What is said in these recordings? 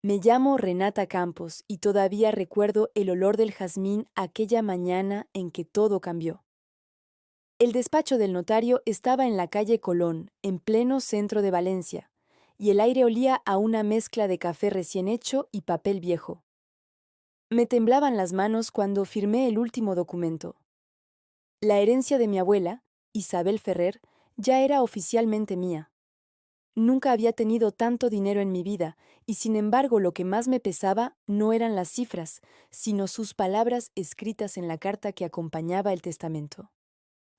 Me llamo Renata Campos y todavía recuerdo el olor del jazmín aquella mañana en que todo cambió. El despacho del notario estaba en la calle Colón, en pleno centro de Valencia, y el aire olía a una mezcla de café recién hecho y papel viejo. Me temblaban las manos cuando firmé el último documento. La herencia de mi abuela, Isabel Ferrer, ya era oficialmente mía. Nunca había tenido tanto dinero en mi vida, y sin embargo lo que más me pesaba no eran las cifras, sino sus palabras escritas en la carta que acompañaba el testamento.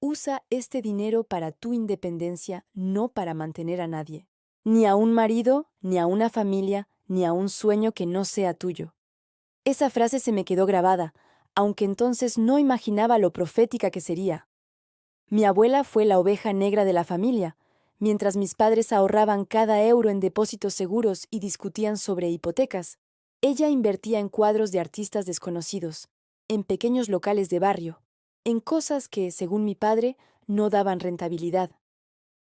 Usa este dinero para tu independencia, no para mantener a nadie. Ni a un marido, ni a una familia, ni a un sueño que no sea tuyo. Esa frase se me quedó grabada, aunque entonces no imaginaba lo profética que sería. Mi abuela fue la oveja negra de la familia, mientras mis padres ahorraban cada euro en depósitos seguros y discutían sobre hipotecas. Ella invertía en cuadros de artistas desconocidos, en pequeños locales de barrio, en cosas que, según mi padre, no daban rentabilidad.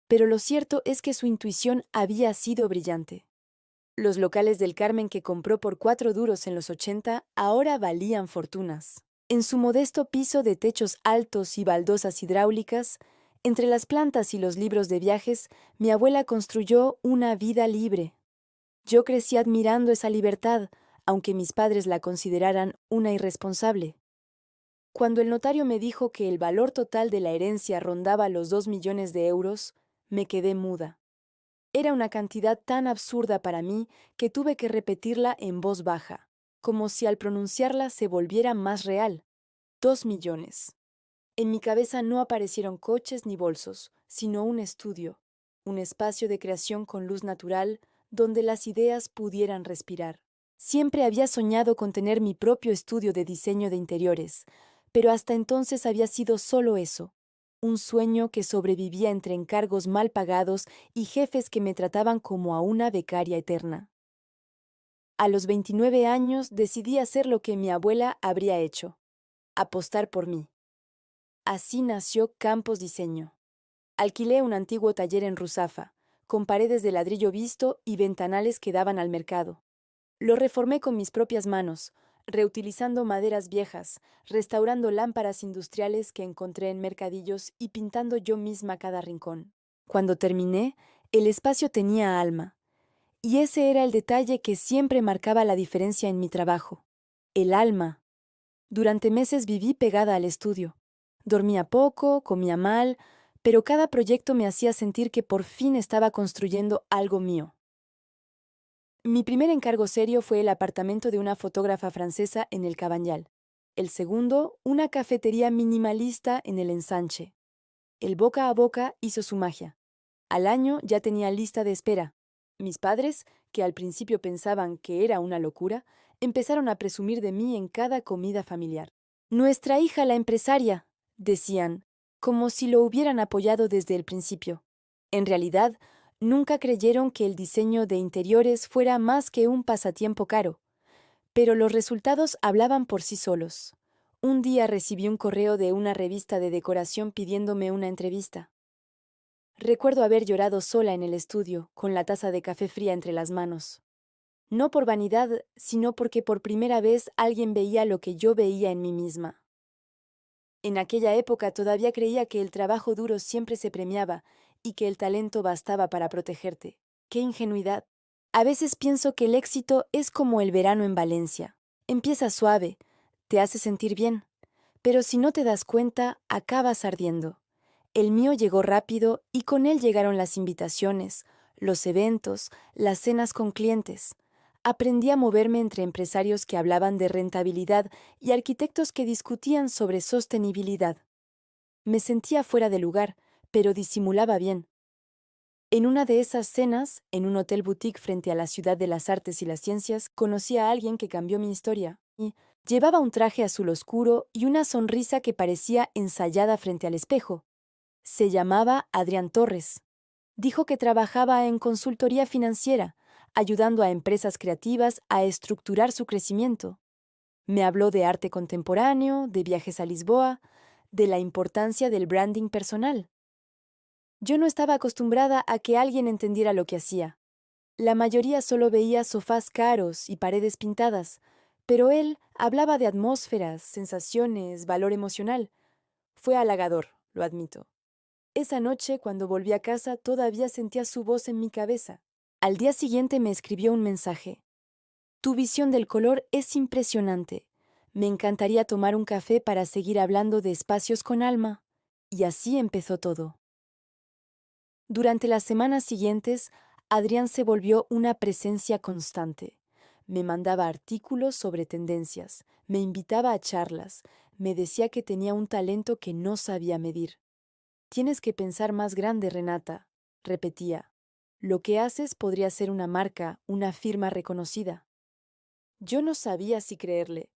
Pero lo cierto es que su intuición había sido brillante. Los locales del Carmen que compró por 4 duros en los 80 ahora valían fortunas. En su modesto piso de techos altos y baldosas hidráulicas, entre las plantas y los libros de viajes, mi abuela construyó una vida libre. Yo crecí admirando esa libertad, aunque mis padres la consideraran una irresponsable. Cuando el notario me dijo que el valor total de la herencia rondaba los 2 millones de euros, me quedé muda. Era una cantidad tan absurda para mí que tuve que repetirla en voz baja, como si al pronunciarla se volviera más real. 2 millones. En mi cabeza no aparecieron coches ni bolsos, sino un estudio, un espacio de creación con luz natural donde las ideas pudieran respirar. Siempre había soñado con tener mi propio estudio de diseño de interiores, pero hasta entonces había sido solo eso, un sueño que sobrevivía entre encargos mal pagados y jefes que me trataban como a una becaria eterna. A los 29 años decidí hacer lo que mi abuela habría hecho, apostar por mí. Así nació Campos Diseño. Alquilé un antiguo taller en Ruzafa, con paredes de ladrillo visto y ventanales que daban al mercado. Lo reformé con mis propias manos, reutilizando maderas viejas, restaurando lámparas industriales que encontré en mercadillos y pintando yo misma cada rincón. Cuando terminé, el espacio tenía alma, y ese era el detalle que siempre marcaba la diferencia en mi trabajo. El alma. Durante meses viví pegada al estudio. Dormía poco, comía mal, pero cada proyecto me hacía sentir que por fin estaba construyendo algo mío. Mi primer encargo serio fue el apartamento de una fotógrafa francesa en el Cabanyal. El segundo, una cafetería minimalista en el Ensanche. El boca a boca hizo su magia. Al año ya tenía lista de espera. Mis padres, que al principio pensaban que era una locura, empezaron a presumir de mí en cada comida familiar. Nuestra hija la empresaria, decían, como si lo hubieran apoyado desde el principio. En realidad, nunca creyeron que el diseño de interiores fuera más que un pasatiempo caro, pero los resultados hablaban por sí solos. Un día recibí un correo de una revista de decoración pidiéndome una entrevista. Recuerdo haber llorado sola en el estudio, con la taza de café fría entre las manos. No por vanidad, sino porque por primera vez alguien veía lo que yo veía en mí misma. En aquella época todavía creía que el trabajo duro siempre se premiaba y que el talento bastaba para protegerte. ¡Qué ingenuidad! A veces pienso que el éxito es como el verano en Valencia. Empieza suave, te hace sentir bien, pero si no te das cuenta, acabas ardiendo. El mío llegó rápido y con él llegaron las invitaciones, los eventos, las cenas con clientes. Aprendí a moverme entre empresarios que hablaban de rentabilidad y arquitectos que discutían sobre sostenibilidad. Me sentía fuera de lugar, pero disimulaba bien. En una de esas cenas, en un hotel boutique frente a la Ciudad de las Artes y las Ciencias, conocí a alguien que cambió mi historia. Y llevaba un traje azul oscuro y una sonrisa que parecía ensayada frente al espejo. Se llamaba Adrián Torres. Dijo que trabajaba en consultoría financiera, ayudando a empresas creativas a estructurar su crecimiento. Me habló de arte contemporáneo, de viajes a Lisboa, de la importancia del branding personal. Yo no estaba acostumbrada a que alguien entendiera lo que hacía. La mayoría solo veía sofás caros y paredes pintadas, pero él hablaba de atmósferas, sensaciones, valor emocional. Fue halagador, lo admito. Esa noche, cuando volví a casa, todavía sentía su voz en mi cabeza. Al día siguiente me escribió un mensaje. Tu visión del color es impresionante. Me encantaría tomar un café para seguir hablando de espacios con alma. Y así empezó todo. Durante las semanas siguientes, Adrián se volvió una presencia constante. Me mandaba artículos sobre tendencias, me invitaba a charlas, me decía que tenía un talento que no sabía medir. Tienes que pensar más grande, Renata, repetía. Lo que haces podría ser una marca, una firma reconocida. Yo no sabía si creerle,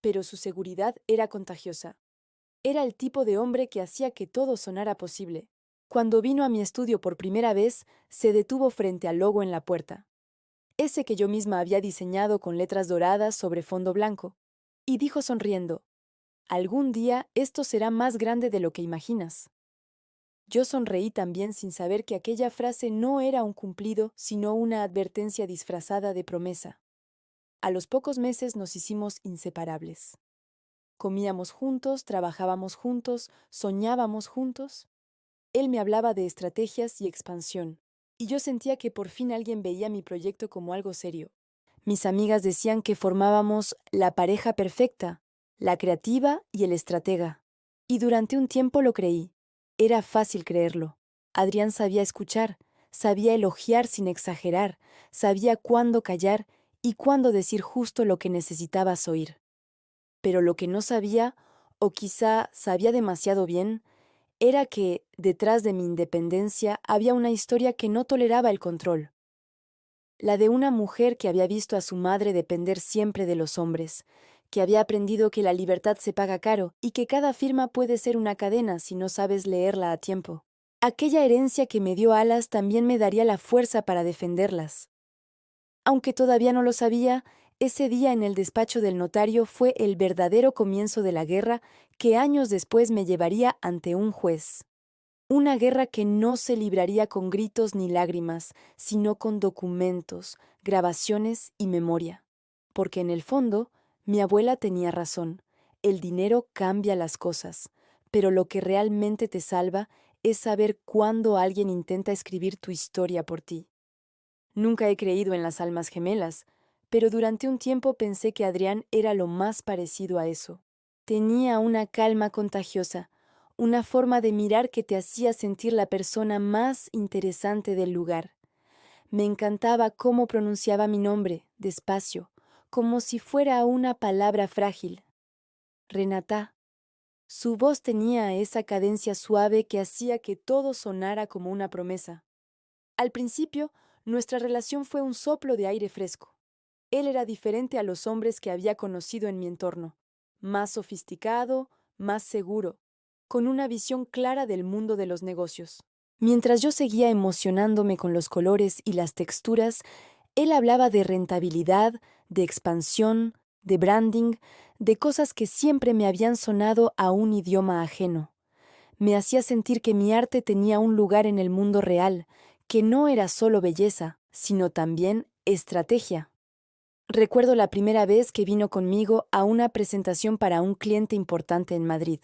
pero su seguridad era contagiosa. Era el tipo de hombre que hacía que todo sonara posible. Cuando vino a mi estudio por primera vez, se detuvo frente al logo en la puerta, ese que yo misma había diseñado con letras doradas sobre fondo blanco, y dijo sonriendo, «Algún día esto será más grande de lo que imaginas». Yo sonreí también sin saber que aquella frase no era un cumplido, sino una advertencia disfrazada de promesa. A los pocos meses nos hicimos inseparables. Comíamos juntos, trabajábamos juntos, soñábamos juntos. Él me hablaba de estrategias y expansión, y yo sentía que por fin alguien veía mi proyecto como algo serio. Mis amigas decían que formábamos la pareja perfecta, la creativa y el estratega. Y durante un tiempo lo creí. Era fácil creerlo. Adrián sabía escuchar, sabía elogiar sin exagerar, sabía cuándo callar y cuándo decir justo lo que necesitabas oír. Pero lo que no sabía, o quizá sabía demasiado bien, era que, detrás de mi independencia, había una historia que no toleraba el control. La de una mujer que había visto a su madre depender siempre de los hombres, que había aprendido que la libertad se paga caro y que cada firma puede ser una cadena si no sabes leerla a tiempo. Aquella herencia que me dio alas también me daría la fuerza para defenderlas. Aunque todavía no lo sabía, ese día en el despacho del notario fue el verdadero comienzo de la guerra que años después me llevaría ante un juez. Una guerra que no se libraría con gritos ni lágrimas, sino con documentos, grabaciones y memoria. Porque en el fondo, mi abuela tenía razón. El dinero cambia las cosas, pero lo que realmente te salva es saber cuándo alguien intenta escribir tu historia por ti. Nunca he creído en las almas gemelas, pero durante un tiempo pensé que Adrián era lo más parecido a eso. Tenía una calma contagiosa, una forma de mirar que te hacía sentir la persona más interesante del lugar. Me encantaba cómo pronunciaba mi nombre, despacio, como si fuera una palabra frágil. Renata. Su voz tenía esa cadencia suave que hacía que todo sonara como una promesa. Al principio, nuestra relación fue un soplo de aire fresco. Él era diferente a los hombres que había conocido en mi entorno, más sofisticado, más seguro, con una visión clara del mundo de los negocios. Mientras yo seguía emocionándome con los colores y las texturas, él hablaba de rentabilidad, de expansión, de branding, de cosas que siempre me habían sonado a un idioma ajeno. Me hacía sentir que mi arte tenía un lugar en el mundo real, que no era solo belleza, sino también estrategia. Recuerdo la primera vez que vino conmigo a una presentación para un cliente importante en Madrid.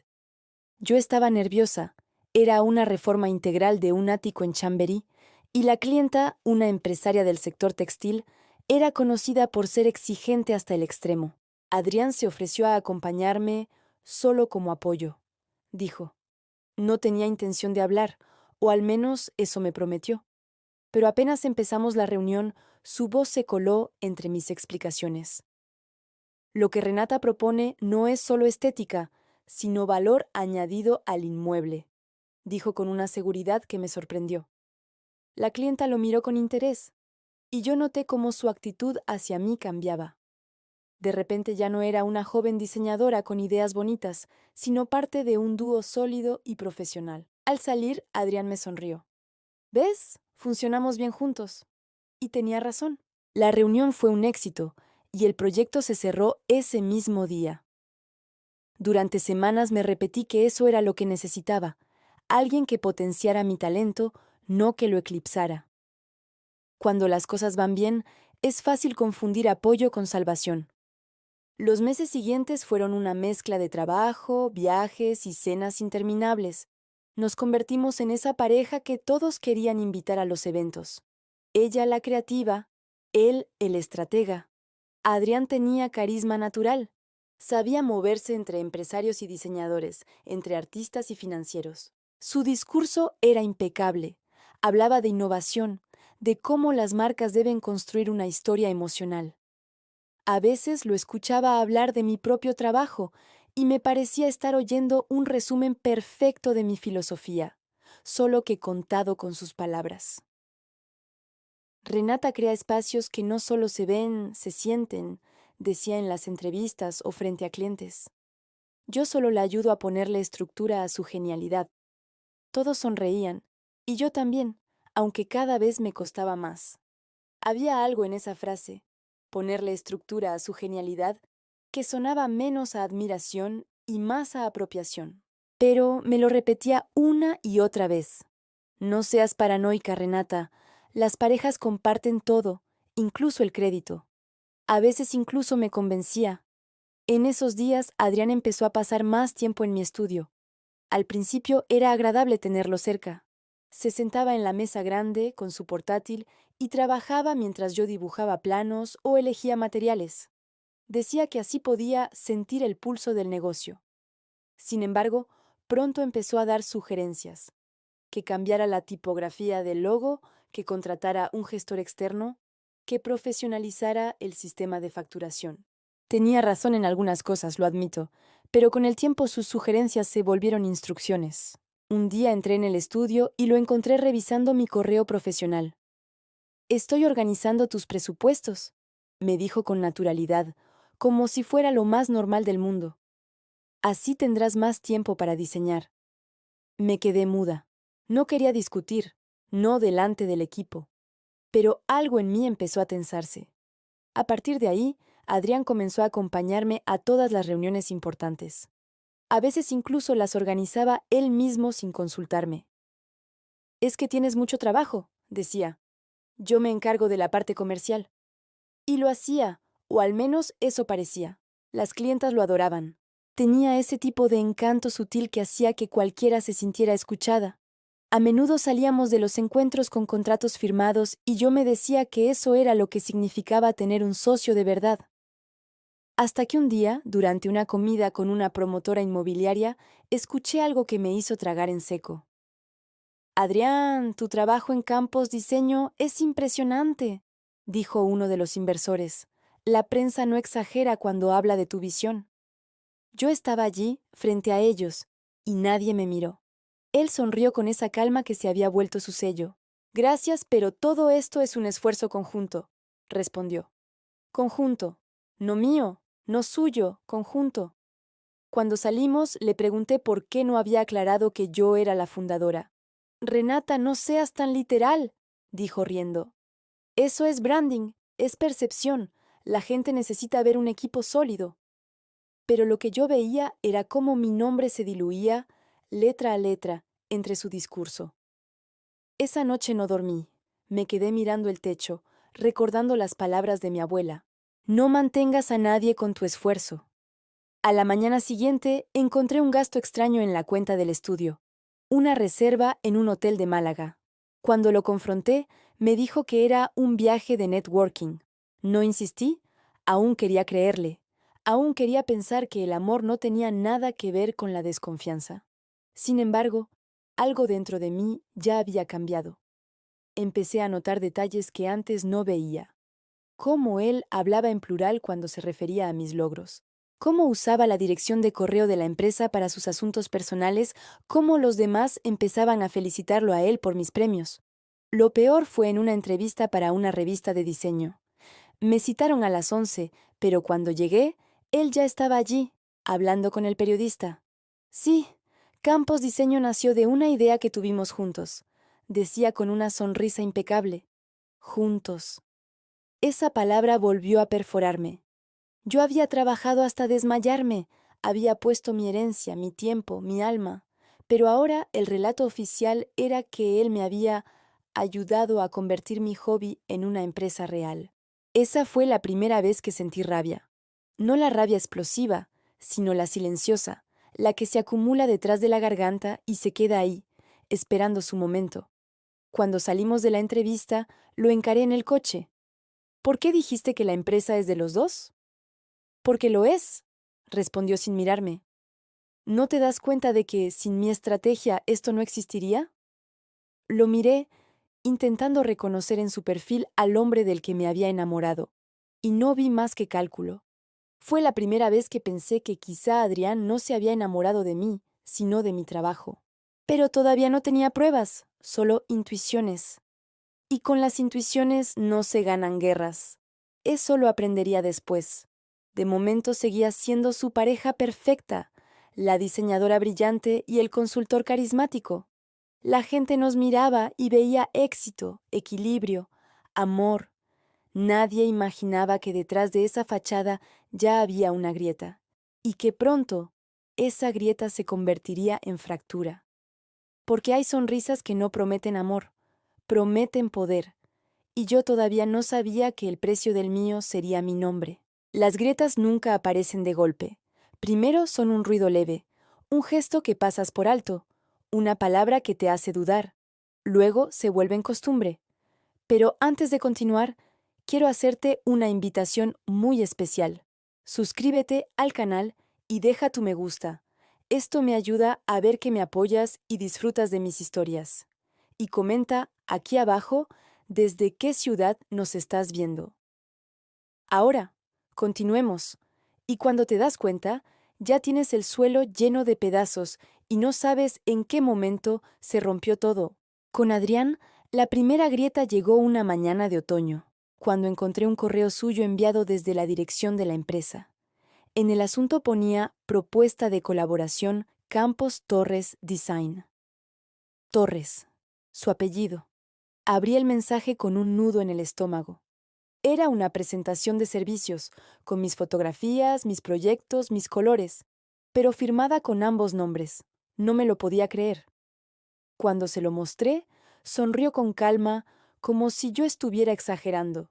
Yo estaba nerviosa. Era una reforma integral de un ático en Chamberí, y la clienta, una empresaria del sector textil, era conocida por ser exigente hasta el extremo. Adrián se ofreció a acompañarme solo como apoyo. Dijo, no tenía intención de hablar, o al menos eso me prometió. Pero apenas empezamos la reunión, su voz se coló entre mis explicaciones. Lo que Renata propone no es solo estética, sino valor añadido al inmueble, dijo con una seguridad que me sorprendió. La clienta lo miró con interés, y yo noté cómo su actitud hacia mí cambiaba. De repente ya no era una joven diseñadora con ideas bonitas, sino parte de un dúo sólido y profesional. Al salir, Adrián me sonrió. ¿Ves? Funcionamos bien juntos. Y tenía razón. La reunión fue un éxito, y el proyecto se cerró ese mismo día. Durante semanas me repetí que eso era lo que necesitaba, alguien que potenciara mi talento, no que lo eclipsara. Cuando las cosas van bien, es fácil confundir apoyo con salvación. Los meses siguientes fueron una mezcla de trabajo, viajes y cenas interminables. Nos convertimos en esa pareja que todos querían invitar a los eventos. Ella la creativa, él el estratega. Adrián tenía carisma natural. Sabía moverse entre empresarios y diseñadores, entre artistas y financieros. Su discurso era impecable. Hablaba de innovación, de cómo las marcas deben construir una historia emocional. A veces lo escuchaba hablar de mi propio trabajo y me parecía estar oyendo un resumen perfecto de mi filosofía, solo que contado con sus palabras. Renata crea espacios que no solo se ven, se sienten, decía en las entrevistas o frente a clientes. Yo solo la ayudo a ponerle estructura a su genialidad. Todos sonreían, y yo también, aunque cada vez me costaba más. Había algo en esa frase, ponerle estructura a su genialidad, que sonaba menos a admiración y más a apropiación. Pero me lo repetía una y otra vez. No seas paranoica, Renata. Las parejas comparten todo, incluso el crédito. A veces incluso me convencía. En esos días, Adrián empezó a pasar más tiempo en mi estudio. Al principio era agradable tenerlo cerca. Se sentaba en la mesa grande, con su portátil, y trabajaba mientras yo dibujaba planos o elegía materiales. Decía que así podía sentir el pulso del negocio. Sin embargo, pronto empezó a dar sugerencias. Que cambiara la tipografía del logo, que contratara un gestor externo, que profesionalizara el sistema de facturación. Tenía razón en algunas cosas, lo admito, pero con el tiempo sus sugerencias se volvieron instrucciones. Un día entré en el estudio y lo encontré revisando mi correo profesional. Estoy organizando tus presupuestos, me dijo con naturalidad, como si fuera lo más normal del mundo. Así tendrás más tiempo para diseñar. Me quedé muda. No quería discutir, no delante del equipo. Pero algo en mí empezó a tensarse. A partir de ahí, Adrián comenzó a acompañarme a todas las reuniones importantes. A veces incluso las organizaba él mismo sin consultarme. Es que tienes mucho trabajo, decía. Yo me encargo de la parte comercial. Y lo hacía, o al menos eso parecía. Las clientas lo adoraban. Tenía ese tipo de encanto sutil que hacía que cualquiera se sintiera escuchada. A menudo salíamos de los encuentros con contratos firmados y yo me decía que eso era lo que significaba tener un socio de verdad. Hasta que un día, durante una comida con una promotora inmobiliaria, escuché algo que me hizo tragar en seco. Adrián, tu trabajo en Campos Diseño es impresionante, dijo uno de los inversores. La prensa no exagera cuando habla de tu visión. Yo estaba allí, frente a ellos, y nadie me miró. Él sonrió con esa calma que se había vuelto su sello. Gracias, pero todo esto es un esfuerzo conjunto, respondió. Conjunto. No mío, no suyo, conjunto. Cuando salimos, le pregunté por qué no había aclarado que yo era la fundadora. Renata, no seas tan literal, dijo riendo. Eso es branding, es percepción. La gente necesita ver un equipo sólido. Pero lo que yo veía era cómo mi nombre se diluía, letra a letra, entre su discurso. Esa noche no dormí. Me quedé mirando el techo, recordando las palabras de mi abuela. No mantengas a nadie con tu esfuerzo. A la mañana siguiente encontré un gasto extraño en la cuenta del estudio, una reserva en un hotel de Málaga. Cuando lo confronté, me dijo que era un viaje de networking. No insistí, aún quería creerle, aún quería pensar que el amor no tenía nada que ver con la desconfianza. Sin embargo, algo dentro de mí ya había cambiado. Empecé a notar detalles que antes no veía. Cómo él hablaba en plural cuando se refería a mis logros. Cómo usaba la dirección de correo de la empresa para sus asuntos personales, cómo los demás empezaban a felicitarlo a él por mis premios. Lo peor fue en una entrevista para una revista de diseño. Me citaron a las 11, pero cuando llegué, él ya estaba allí, hablando con el periodista. Sí, Campos Diseño nació de una idea que tuvimos juntos, decía con una sonrisa impecable. Juntos. Esa palabra volvió a perforarme. Yo había trabajado hasta desmayarme, había puesto mi herencia, mi tiempo, mi alma, pero ahora el relato oficial era que él me había ayudado a convertir mi hobby en una empresa real. Esa fue la primera vez que sentí rabia. No la rabia explosiva, sino la silenciosa, la que se acumula detrás de la garganta y se queda ahí, esperando su momento. Cuando salimos de la entrevista, lo encaré en el coche. ¿Por qué dijiste que la empresa es de los dos? Porque lo es, respondió sin mirarme. ¿No te das cuenta de que, sin mi estrategia, esto no existiría? Lo miré, intentando reconocer en su perfil al hombre del que me había enamorado, y no vi más que cálculo. Fue la primera vez que pensé que quizá Adrián no se había enamorado de mí, sino de mi trabajo. Pero todavía no tenía pruebas, solo intuiciones. Y con las intuiciones no se ganan guerras. Eso lo aprendería después. De momento seguía siendo su pareja perfecta, la diseñadora brillante y el consultor carismático. La gente nos miraba y veía éxito, equilibrio, amor. Nadie imaginaba que detrás de esa fachada ya había una grieta, y que pronto esa grieta se convertiría en fractura. Porque hay sonrisas que no prometen amor, prometen poder, y yo todavía no sabía que el precio del mío sería mi nombre. Las grietas nunca aparecen de golpe. Primero son un ruido leve, un gesto que pasas por alto, una palabra que te hace dudar. Luego se vuelven costumbre. Pero antes de continuar, quiero hacerte una invitación muy especial. Suscríbete al canal y deja tu me gusta. Esto me ayuda a ver que me apoyas y disfrutas de mis historias. Y comenta aquí abajo desde qué ciudad nos estás viendo. Ahora, continuemos. Y cuando te das cuenta, ya tienes el suelo lleno de pedazos y no sabes en qué momento se rompió todo. Con Adrián, la primera grieta llegó una mañana de otoño, cuando encontré un correo suyo enviado desde la dirección de la empresa. En el asunto ponía propuesta de colaboración Campos Torres Design. Torres, su apellido. Abrí el mensaje con un nudo en el estómago. Era una presentación de servicios, con mis fotografías, mis proyectos, mis colores, pero firmada con ambos nombres. No me lo podía creer. Cuando se lo mostré, sonrió con calma, como si yo estuviera exagerando.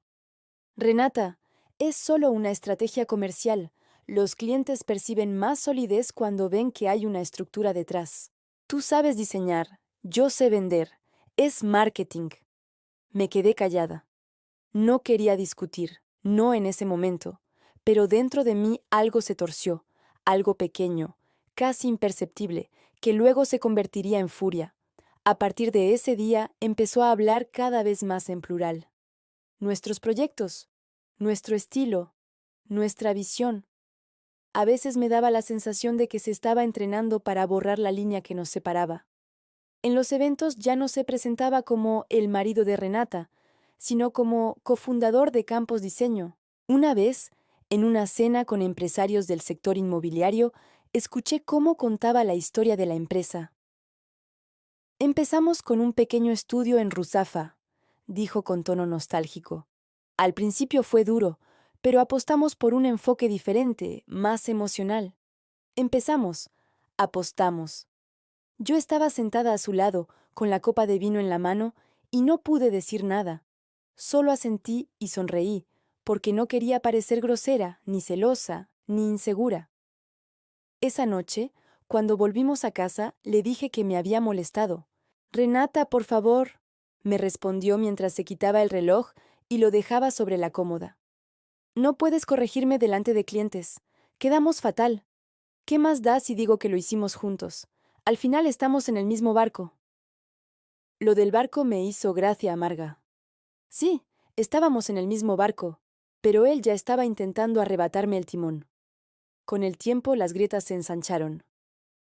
Renata, es solo una estrategia comercial. Los clientes perciben más solidez cuando ven que hay una estructura detrás. Tú sabes diseñar, yo sé vender. Es marketing. Me quedé callada. No quería discutir, no en ese momento, pero dentro de mí algo se torció, algo pequeño, casi imperceptible, que luego se convertiría en furia. A partir de ese día empezó a hablar cada vez más en plural. Nuestros proyectos, nuestro estilo, nuestra visión. A veces me daba la sensación de que se estaba entrenando para borrar la línea que nos separaba. En los eventos ya no se presentaba como el marido de Renata, sino como cofundador de Campos Diseño. Una vez, en una cena con empresarios del sector inmobiliario, escuché cómo contaba la historia de la empresa. Empezamos con un pequeño estudio en Ruzafa, dijo con tono nostálgico. Al principio fue duro, pero apostamos por un enfoque diferente, más emocional. Apostamos. Yo estaba sentada a su lado, con la copa de vino en la mano, y no pude decir nada. Solo asentí y sonreí, porque no quería parecer grosera, ni celosa, ni insegura. Esa noche, cuando volvimos a casa, le dije que me había molestado. Renata, por favor, me respondió mientras se quitaba el reloj y lo dejaba sobre la cómoda. No puedes corregirme delante de clientes. Quedamos fatal. ¿Qué más da si digo que lo hicimos juntos? Al final estamos en el mismo barco. Lo del barco me hizo gracia amarga. Sí, estábamos en el mismo barco, pero él ya estaba intentando arrebatarme el timón. Con el tiempo las grietas se ensancharon.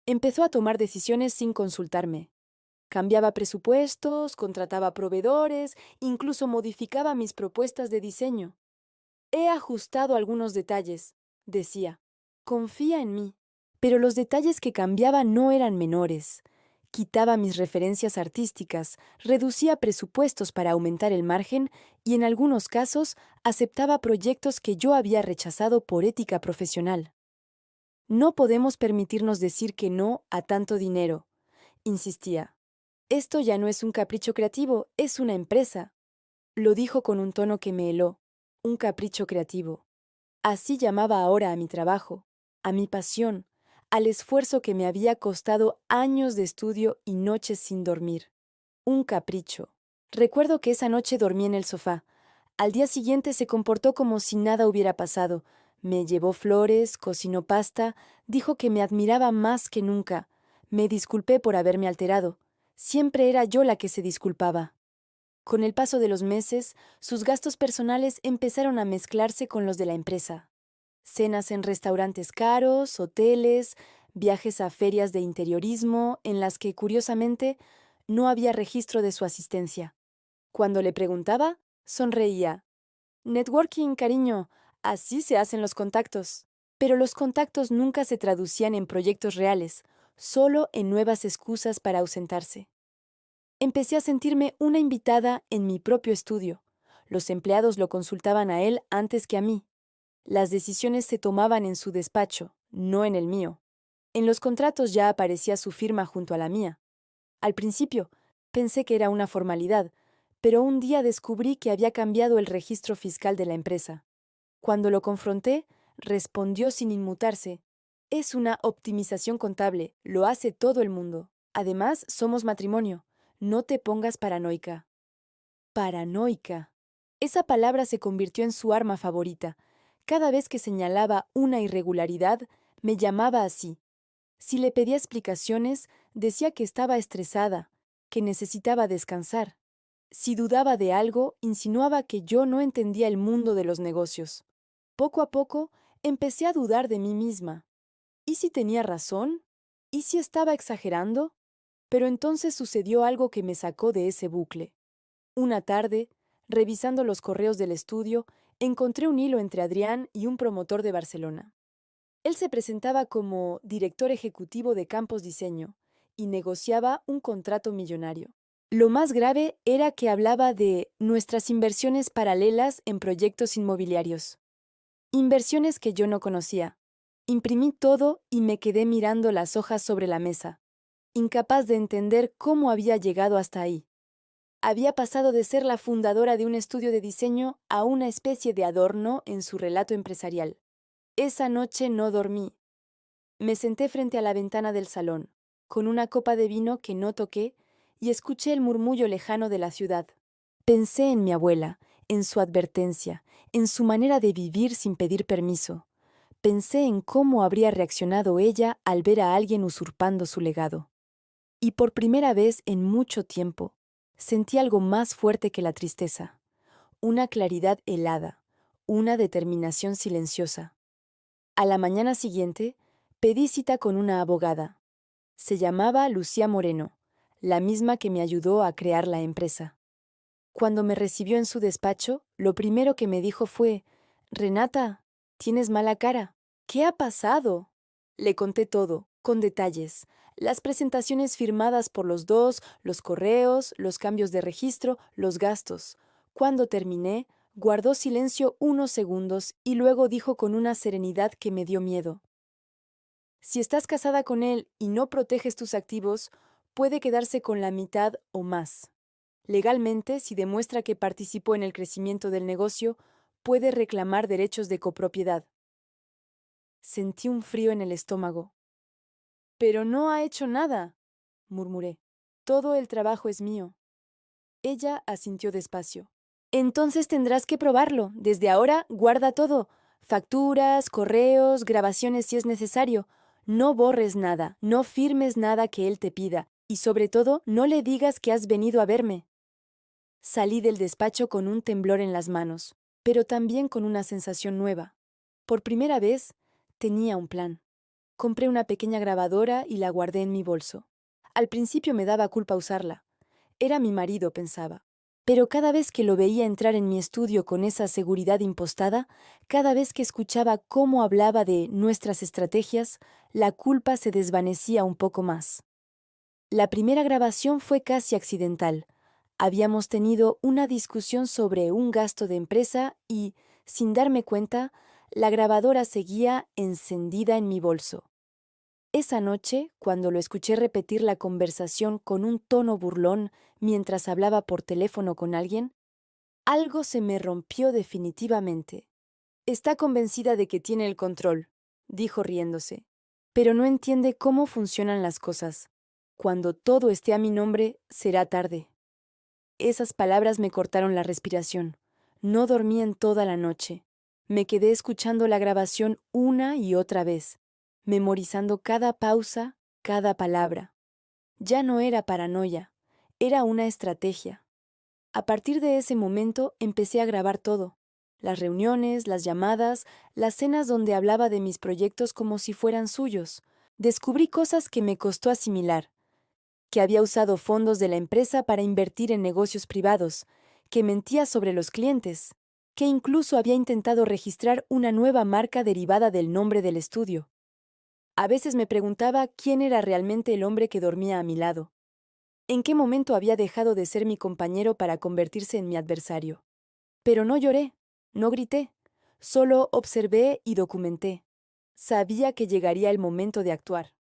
Empezó a tomar decisiones sin consultarme. Cambiaba presupuestos, contrataba proveedores, incluso modificaba mis propuestas de diseño. He ajustado algunos detalles, decía. Confía en mí. Pero los detalles que cambiaba no eran menores. Quitaba mis referencias artísticas, reducía presupuestos para aumentar el margen y en algunos casos aceptaba proyectos que yo había rechazado por ética profesional. No podemos permitirnos decir que no a tanto dinero, insistía. Esto ya no es un capricho creativo, es una empresa. Lo dijo con un tono que me heló. Un capricho creativo. Así llamaba ahora a mi trabajo, a mi pasión, al esfuerzo que me había costado años de estudio y noches sin dormir. Un capricho. Recuerdo que esa noche dormí en el sofá. Al día siguiente se comportó como si nada hubiera pasado. Me llevó flores, cocinó pasta, dijo que me admiraba más que nunca. Me disculpé por haberme alterado. Siempre era yo la que se disculpaba. Con el paso de los meses, sus gastos personales empezaron a mezclarse con los de la empresa. Cenas en restaurantes caros, hoteles, viajes a ferias de interiorismo, en las que, curiosamente, no había registro de su asistencia. Cuando le preguntaba, sonreía. Networking, cariño, así se hacen los contactos. Pero los contactos nunca se traducían en proyectos reales, solo en nuevas excusas para ausentarse. Empecé a sentirme una invitada en mi propio estudio. Los empleados lo consultaban a él antes que a mí. Las decisiones se tomaban en su despacho, no en el mío. En los contratos ya aparecía su firma junto a la mía. Al principio, pensé que era una formalidad, pero un día descubrí que había cambiado el registro fiscal de la empresa. Cuando lo confronté, respondió sin inmutarse. Es una optimización contable, lo hace todo el mundo. Además, somos matrimonio. No te pongas paranoica. Paranoica. Esa palabra se convirtió en su arma favorita. Cada vez que señalaba una irregularidad, me llamaba así. Si le pedía explicaciones, decía que estaba estresada, que necesitaba descansar. Si dudaba de algo, insinuaba que yo no entendía el mundo de los negocios. Poco a poco, empecé a dudar de mí misma. ¿Y si tenía razón? ¿Y si estaba exagerando? Pero entonces sucedió algo que me sacó de ese bucle. Una tarde, revisando los correos del estudio, encontré un hilo entre Adrián y un promotor de Barcelona. Él se presentaba como director ejecutivo de Campos Diseño y negociaba un contrato millonario. Lo más grave era que hablaba de nuestras inversiones paralelas en proyectos inmobiliarios. Inversiones que yo no conocía. Imprimí todo y me quedé mirando las hojas sobre la mesa, incapaz de entender cómo había llegado hasta ahí. Había pasado de ser la fundadora de un estudio de diseño a una especie de adorno en su relato empresarial. Esa noche no dormí. Me senté frente a la ventana del salón, con una copa de vino que no toqué, y escuché el murmullo lejano de la ciudad. Pensé en mi abuela, en su advertencia, en su manera de vivir sin pedir permiso. Pensé en cómo habría reaccionado ella al ver a alguien usurpando su legado. Y por primera vez en mucho tiempo, sentí algo más fuerte que la tristeza, una claridad helada, una determinación silenciosa. A la mañana siguiente, pedí cita con una abogada. Se llamaba Lucía Moreno, la misma que me ayudó a crear la empresa. Cuando me recibió en su despacho, lo primero que me dijo fue: «Renata, tienes mala cara. ¿Qué ha pasado?». Le conté todo, con detalles. Las presentaciones firmadas por los dos, los correos, los cambios de registro, los gastos. Cuando terminé, guardó silencio unos segundos y luego dijo con una serenidad que me dio miedo: «Si estás casada con él y no proteges tus activos, puede quedarse con la mitad o más. Legalmente, si demuestra que participó en el crecimiento del negocio, puede reclamar derechos de copropiedad». Sentí un frío en el estómago. «Pero no ha hecho nada», murmuré. «Todo el trabajo es mío». Ella asintió despacio. «Entonces tendrás que probarlo. Desde ahora, guarda todo. Facturas, correos, grabaciones si es necesario. No borres nada, no firmes nada que él te pida, y sobre todo, no le digas que has venido a verme». Salí del despacho con un temblor en las manos, pero también con una sensación nueva. Por primera vez, tenía un plan. Compré una pequeña grabadora y la guardé en mi bolso. Al principio me daba culpa usarla. Era mi marido, pensaba. Pero cada vez que lo veía entrar en mi estudio con esa seguridad impostada, cada vez que escuchaba cómo hablaba de nuestras estrategias, la culpa se desvanecía un poco más. La primera grabación fue casi accidental. Habíamos tenido una discusión sobre un gasto de empresa y, sin darme cuenta, la grabadora seguía encendida en mi bolso. Esa noche, cuando lo escuché repetir la conversación con un tono burlón mientras hablaba por teléfono con alguien, algo se me rompió definitivamente. Está convencida de que tiene el control, dijo riéndose, pero no entiende cómo funcionan las cosas. Cuando todo esté a mi nombre, será tarde. Esas palabras me cortaron la respiración. No dormí en toda la noche. Me quedé escuchando la grabación una y otra vez, memorizando cada pausa, cada palabra. Ya no era paranoia, era una estrategia. A partir de ese momento empecé a grabar todo. Las reuniones, las llamadas, las cenas donde hablaba de mis proyectos como si fueran suyos. Descubrí cosas que me costó asimilar, que había usado fondos de la empresa para invertir en negocios privados, que mentía sobre los clientes, que incluso había intentado registrar una nueva marca derivada del nombre del estudio. A veces me preguntaba quién era realmente el hombre que dormía a mi lado. ¿En qué momento había dejado de ser mi compañero para convertirse en mi adversario? Pero no lloré, no grité, solo observé y documenté. Sabía que llegaría el momento de actuar.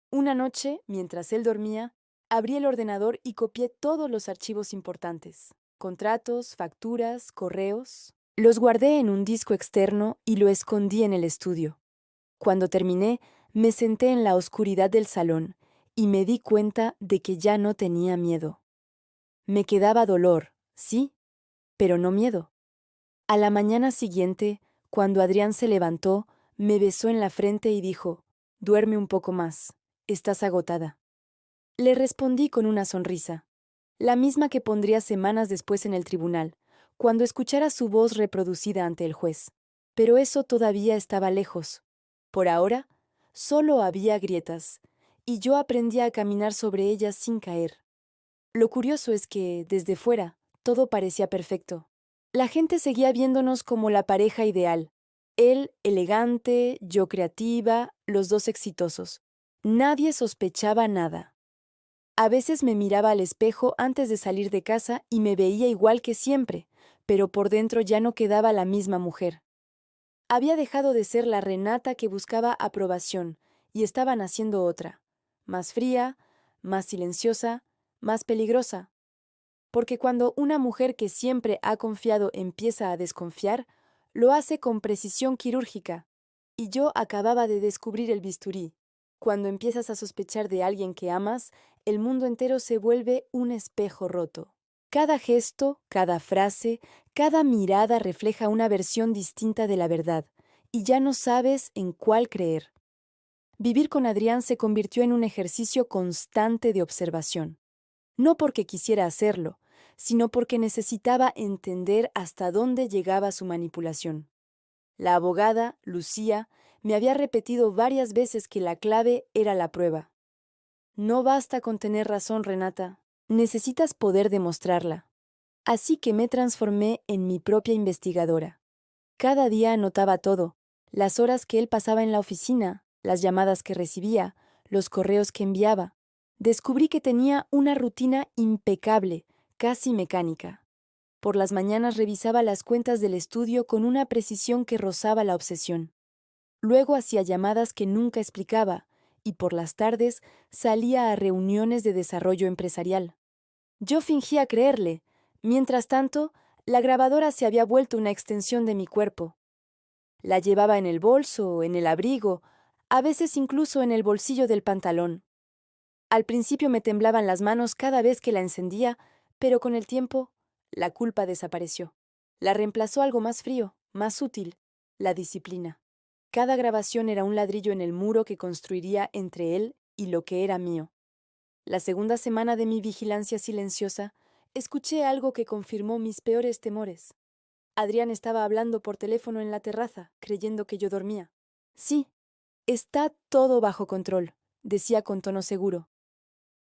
Una noche, mientras él dormía, abrí el ordenador y copié todos los archivos importantes. Contratos, facturas, correos. Los guardé en un disco externo y lo escondí en el estudio. Cuando terminé, me senté en la oscuridad del salón y me di cuenta de que ya no tenía miedo. Me quedaba dolor, sí, pero no miedo. A la mañana siguiente, cuando Adrián se levantó, me besó en la frente y dijo: «Duerme un poco más. Estás agotada». Le respondí con una sonrisa, la misma que pondría semanas después en el tribunal, cuando escuchara su voz reproducida ante el juez. Pero eso todavía estaba lejos. Por ahora, solo había grietas, y yo aprendía a caminar sobre ellas sin caer. Lo curioso es que, desde fuera, todo parecía perfecto. La gente seguía viéndonos como la pareja ideal. Él elegante, yo creativa, los dos exitosos. Nadie sospechaba nada. A veces me miraba al espejo antes de salir de casa y me veía igual que siempre, pero por dentro ya no quedaba la misma mujer. Había dejado de ser la Renata que buscaba aprobación y estaba naciendo otra, más fría, más silenciosa, más peligrosa. Porque cuando una mujer que siempre ha confiado empieza a desconfiar, lo hace con precisión quirúrgica. Y yo acababa de descubrir el bisturí. Cuando empiezas a sospechar de alguien que amas, el mundo entero se vuelve un espejo roto. Cada gesto, cada frase, cada mirada refleja una versión distinta de la verdad, y ya no sabes en cuál creer. Vivir con Adrián se convirtió en un ejercicio constante de observación. No porque quisiera hacerlo, sino porque necesitaba entender hasta dónde llegaba su manipulación. La abogada, Lucía, me había repetido varias veces que la clave era la prueba. No basta con tener razón, Renata. Necesitas poder demostrarla. Así que me transformé en mi propia investigadora. Cada día anotaba todo: las horas que él pasaba en la oficina, las llamadas que recibía, los correos que enviaba. Descubrí que tenía una rutina impecable, casi mecánica. Por las mañanas revisaba las cuentas del estudio con una precisión que rozaba la obsesión. Luego hacía llamadas que nunca explicaba, y por las tardes salía a reuniones de desarrollo empresarial. Yo fingía creerle. Mientras tanto, la grabadora se había vuelto una extensión de mi cuerpo. La llevaba en el bolso, en el abrigo, a veces incluso en el bolsillo del pantalón. Al principio me temblaban las manos cada vez que la encendía, pero con el tiempo, la culpa desapareció. La reemplazó algo más frío, más útil: la disciplina. Cada grabación era un ladrillo en el muro que construiría entre él y lo que era mío. La segunda semana de mi vigilancia silenciosa, escuché algo que confirmó mis peores temores. Adrián estaba hablando por teléfono en la terraza, creyendo que yo dormía. Sí, está todo bajo control, decía con tono seguro.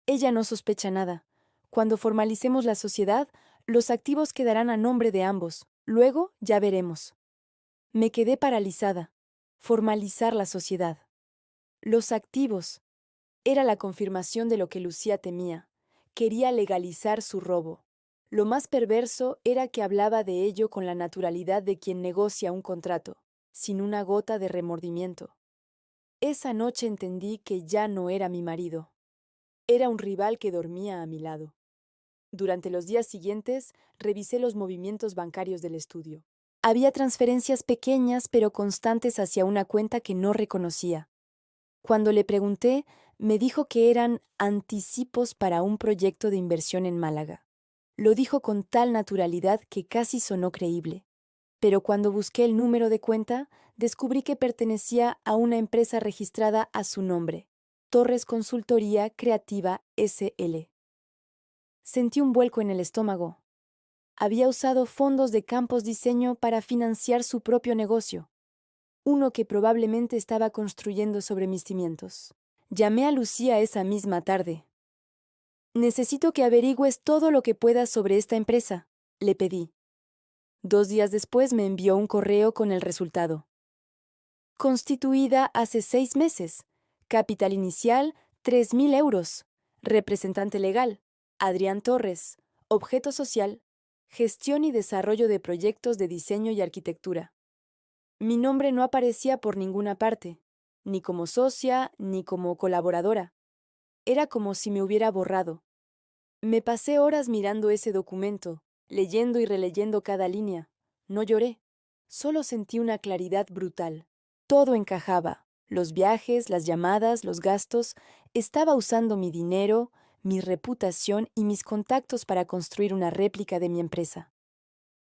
Ella no sospecha nada. Cuando formalicemos la sociedad, los activos quedarán a nombre de ambos. Luego ya veremos. Me quedé paralizada. Formalizar la sociedad. Los activos. Era la confirmación de lo que Lucía temía. Quería legalizar su robo. Lo más perverso era que hablaba de ello con la naturalidad de quien negocia un contrato, sin una gota de remordimiento. Esa noche entendí que ya no era mi marido. Era un rival que dormía a mi lado. Durante los días siguientes, revisé los movimientos bancarios del estudio. Había transferencias pequeñas pero constantes hacia una cuenta que no reconocía. Cuando le pregunté, me dijo que eran anticipos para un proyecto de inversión en Málaga. Lo dijo con tal naturalidad que casi sonó creíble. Pero cuando busqué el número de cuenta, descubrí que pertenecía a una empresa registrada a su nombre, Torres Consultoría Creativa SL. Sentí un vuelco en el estómago. Había usado fondos de Campos Diseño para financiar su propio negocio, uno que probablemente estaba construyendo sobre mis cimientos. Llamé a Lucía esa misma tarde. Necesito que averigües todo lo que puedas sobre esta empresa, le pedí. 2 días después me envió un correo con el resultado. Constituida hace 6 meses. Capital inicial, 3.000 euros. Representante legal, Adrián Torres. Objeto social, gestión y desarrollo de proyectos de diseño y arquitectura. Mi nombre no aparecía por ninguna parte, ni como socia, ni como colaboradora. Era como si me hubiera borrado. Me pasé horas mirando ese documento, leyendo y releyendo cada línea. No lloré, solo sentí una claridad brutal. Todo encajaba. Los viajes, las llamadas, los gastos. Estaba usando mi dinero, mi reputación y mis contactos para construir una réplica de mi empresa.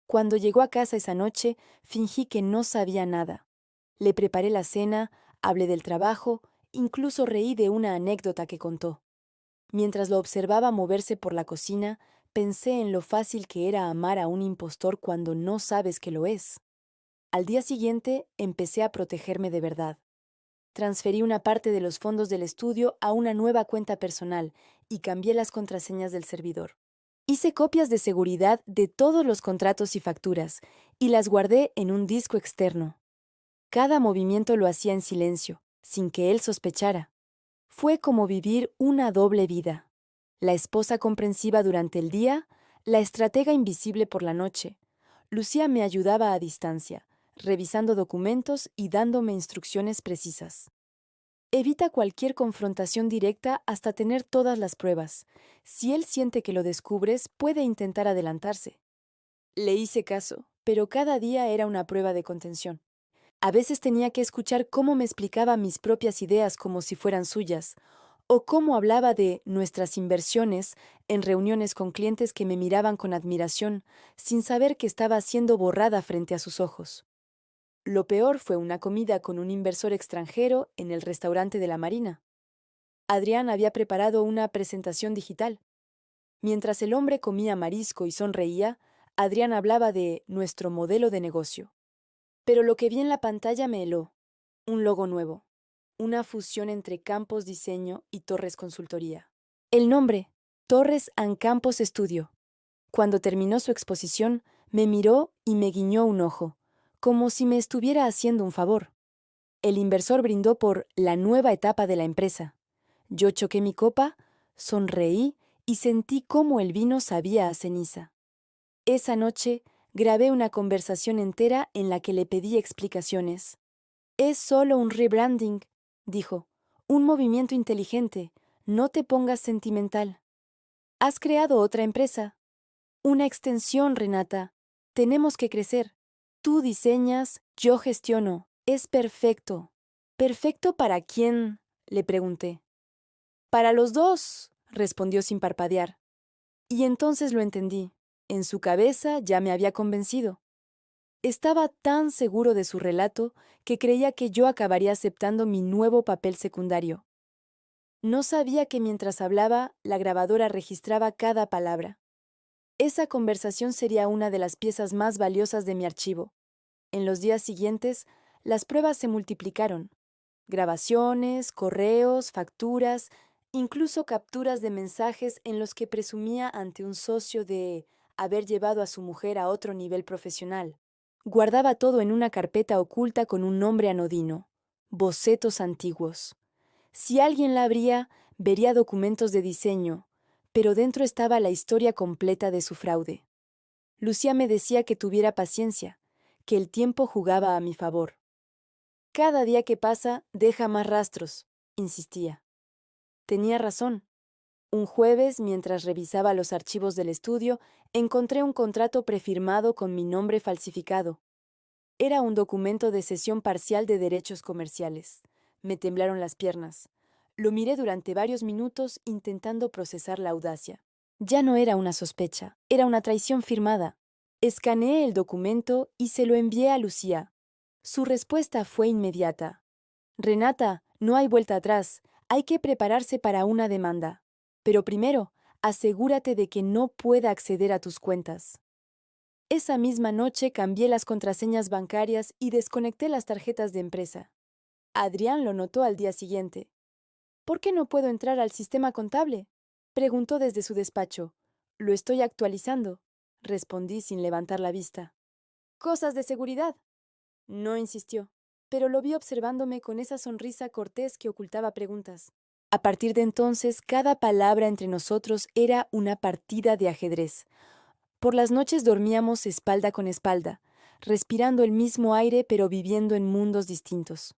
Cuando llegó a casa esa noche, fingí que no sabía nada. Le preparé la cena, hablé del trabajo, incluso reí de una anécdota que contó. Mientras lo observaba moverse por la cocina, pensé en lo fácil que era amar a un impostor cuando no sabes que lo es. Al día siguiente, empecé a protegerme de verdad. Transferí una parte de los fondos del estudio a una nueva cuenta personal y cambié las contraseñas del servidor. Hice copias de seguridad de todos los contratos y facturas y las guardé en un disco externo. Cada movimiento lo hacía en silencio, sin que él sospechara. Fue como vivir una doble vida. La esposa comprensiva durante el día, la estratega invisible por la noche. Lucía me ayudaba a distancia, revisando documentos y dándome instrucciones precisas. Evita cualquier confrontación directa hasta tener todas las pruebas. Si él siente que lo descubres, puede intentar adelantarse. Le hice caso, pero cada día era una prueba de contención. A veces tenía que escuchar cómo me explicaba mis propias ideas como si fueran suyas, o cómo hablaba de nuestras inversiones en reuniones con clientes que me miraban con admiración, sin saber que estaba siendo borrada frente a sus ojos. Lo peor fue una comida con un inversor extranjero en el restaurante de la Marina. Adrián había preparado una presentación digital. Mientras el hombre comía marisco y sonreía, Adrián hablaba de nuestro modelo de negocio. Pero lo que vi en la pantalla me heló. Un logo nuevo. Una fusión entre Campos Diseño y Torres Consultoría. El nombre, Torres and Campos Studio. Cuando terminó su exposición, me miró y me guiñó un ojo, como si me estuviera haciendo un favor. El inversor brindó por la nueva etapa de la empresa. Yo choqué mi copa, sonreí y sentí cómo el vino sabía a ceniza. Esa noche grabé una conversación entera en la que le pedí explicaciones. Es solo un rebranding, dijo, un movimiento inteligente, no te pongas sentimental. Has creado otra empresa. Una extensión, Renata. Tenemos que crecer. Tú diseñas, yo gestiono. Es perfecto. ¿Perfecto para quién? Le pregunté. Para los dos, respondió sin parpadear. Y entonces lo entendí. En su cabeza ya me había convencido. Estaba tan seguro de su relato que creía que yo acabaría aceptando mi nuevo papel secundario. No sabía que mientras hablaba, la grabadora registraba cada palabra. Esa conversación sería una de las piezas más valiosas de mi archivo. En los días siguientes, las pruebas se multiplicaron. Grabaciones, correos, facturas, incluso capturas de mensajes en los que presumía ante un socio de haber llevado a su mujer a otro nivel profesional. Guardaba todo en una carpeta oculta con un nombre anodino, bocetos antiguos. Si alguien la abría, vería documentos de diseño, pero dentro estaba la historia completa de su fraude. Lucía me decía que tuviera paciencia, que el tiempo jugaba a mi favor. Cada día que pasa deja más rastros, insistía. Tenía razón. Un jueves, mientras revisaba los archivos del estudio, encontré un contrato prefirmado con mi nombre falsificado. Era un documento de cesión parcial de derechos comerciales. Me temblaron las piernas. Lo miré durante varios minutos intentando procesar la audacia. Ya no era una sospecha, era una traición firmada. Escaneé el documento y se lo envié a Lucía. Su respuesta fue inmediata. Renata, no hay vuelta atrás. Hay que prepararse para una demanda. Pero primero, asegúrate de que no pueda acceder a tus cuentas. Esa misma noche cambié las contraseñas bancarias y desconecté las tarjetas de empresa. Adrián lo notó al día siguiente. ¿Por qué no puedo entrar al sistema contable? Preguntó desde su despacho. Lo estoy actualizando, respondí sin levantar la vista. Cosas de seguridad. No insistió, pero lo vi observándome con esa sonrisa cortés que ocultaba preguntas. A partir de entonces, cada palabra entre nosotros era una partida de ajedrez. Por las noches dormíamos espalda con espalda, respirando el mismo aire pero viviendo en mundos distintos.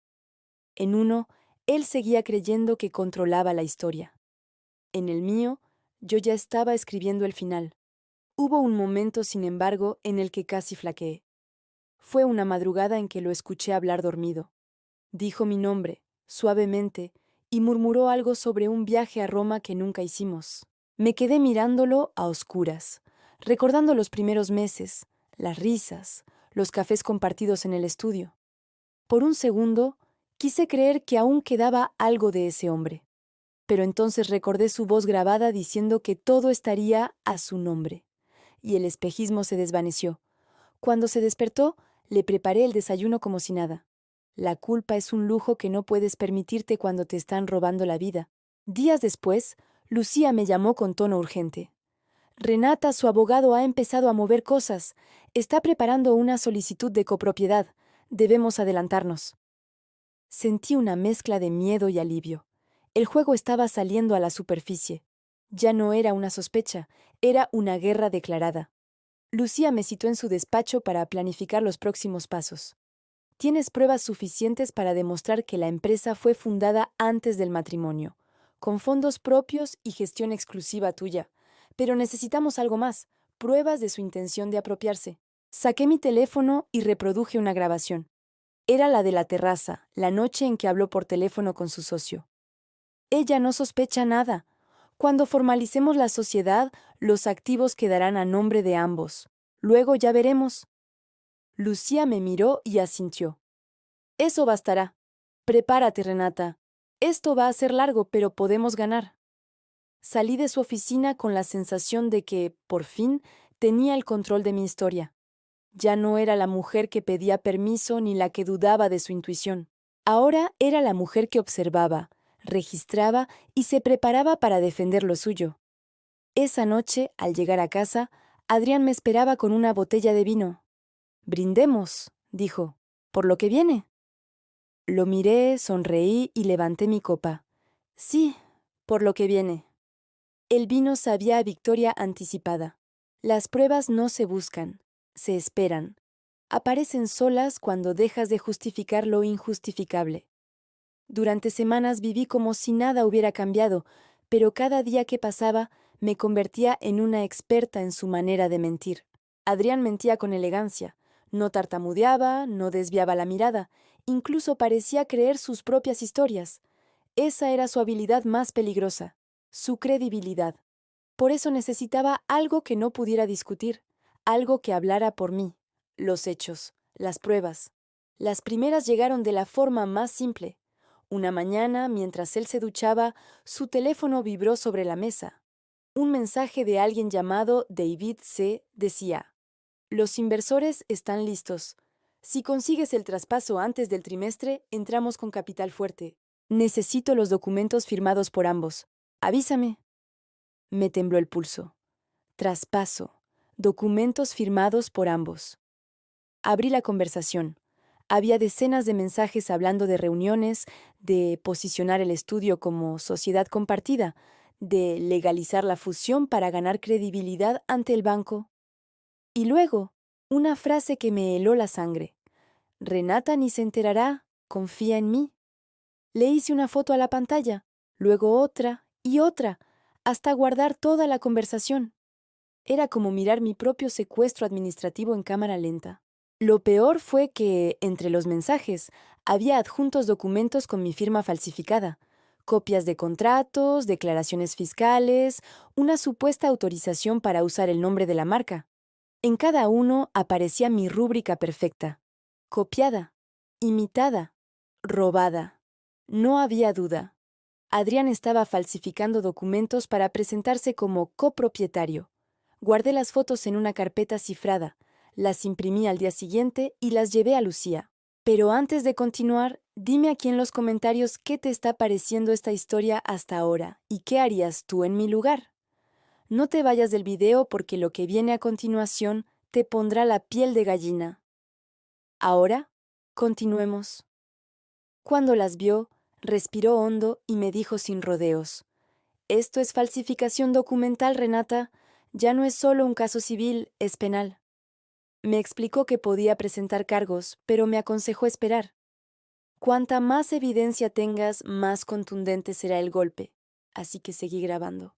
En uno, él seguía creyendo que controlaba la historia. En el mío, yo ya estaba escribiendo el final. Hubo un momento, sin embargo, en el que casi flaqueé. Fue una madrugada en que lo escuché hablar dormido. Dijo mi nombre, suavemente, y murmuró algo sobre un viaje a Roma que nunca hicimos. Me quedé mirándolo a oscuras, recordando los primeros meses, las risas, los cafés compartidos en el estudio. Por un segundo, quise creer que aún quedaba algo de ese hombre. Pero entonces recordé su voz grabada diciendo que todo estaría a su nombre, y el espejismo se desvaneció. Cuando se despertó, le preparé el desayuno como si nada. La culpa es un lujo que no puedes permitirte cuando te están robando la vida. Días después, Lucía me llamó con tono urgente. Renata, su abogado, ha empezado a mover cosas. Está preparando una solicitud de copropiedad. Debemos adelantarnos. Sentí una mezcla de miedo y alivio. El juego estaba saliendo a la superficie. Ya no era una sospecha, era una guerra declarada. Lucía me citó en su despacho para planificar los próximos pasos. Tienes pruebas suficientes para demostrar que la empresa fue fundada antes del matrimonio, con fondos propios y gestión exclusiva tuya. Pero necesitamos algo más, pruebas de su intención de apropiarse. Saqué mi teléfono y reproduje una grabación. Era la de la terraza, la noche en que habló por teléfono con su socio. Ella no sospecha nada. Cuando formalicemos la sociedad, los activos quedarán a nombre de ambos. Luego ya veremos. Lucía me miró y asintió. Eso bastará. Prepárate, Renata. Esto va a ser largo, pero podemos ganar. Salí de su oficina con la sensación de que, por fin, tenía el control de mi historia. Ya no era la mujer que pedía permiso ni la que dudaba de su intuición. Ahora era la mujer que observaba, registraba y se preparaba para defender lo suyo. Esa noche, al llegar a casa, Adrián me esperaba con una botella de vino. «Brindemos», dijo, «por lo que viene». Lo miré, sonreí y levanté mi copa. Sí, por lo que viene. El vino sabía a victoria anticipada. Las pruebas no se buscan, se esperan. Aparecen solas cuando dejas de justificar lo injustificable. Durante semanas viví como si nada hubiera cambiado, pero cada día que pasaba me convertía en una experta en su manera de mentir. Adrián mentía con elegancia. No tartamudeaba, no desviaba la mirada, incluso parecía creer sus propias historias. Esa era su habilidad más peligrosa, su credibilidad. Por eso necesitaba algo que no pudiera discutir, algo que hablara por mí. Los hechos, las pruebas. Las primeras llegaron de la forma más simple. Una mañana, mientras él se duchaba, su teléfono vibró sobre la mesa. Un mensaje de alguien llamado David C. decía: «Los inversores están listos. Si consigues el traspaso antes del trimestre, entramos con capital fuerte. Necesito los documentos firmados por ambos. Avísame». Me tembló el pulso. Traspaso. Documentos firmados por ambos. Abrí la conversación. Había decenas de mensajes hablando de reuniones, de posicionar el estudio como sociedad compartida, de legalizar la fusión para ganar credibilidad ante el banco. Y luego, una frase que me heló la sangre. «Renata ni se enterará. Confía en mí. Le hice una foto a la pantalla, luego otra y otra, hasta guardar toda la conversación. Era como mirar mi propio secuestro administrativo en cámara lenta. Lo peor fue que, entre los mensajes, había adjuntos documentos con mi firma falsificada, copias de contratos, declaraciones fiscales, una supuesta autorización para usar el nombre de la marca. En cada uno aparecía mi rúbrica perfecta: copiada, imitada, robada. No había duda. Adrián estaba falsificando documentos para presentarse como copropietario. Guardé las fotos en una carpeta cifrada, las imprimí al día siguiente y las llevé a Lucía. Pero antes de continuar, dime aquí en los comentarios qué te está pareciendo esta historia hasta ahora y qué harías tú en mi lugar. No te vayas del video porque lo que viene a continuación te pondrá la piel de gallina. Ahora, continuemos. Cuando las vio, respiró hondo y me dijo sin rodeos: esto es falsificación documental, Renata. Ya no es solo un caso civil, es penal. Me explicó que podía presentar cargos, pero me aconsejó esperar. Cuanta más evidencia tengas, más contundente será el golpe. Así que seguí grabando.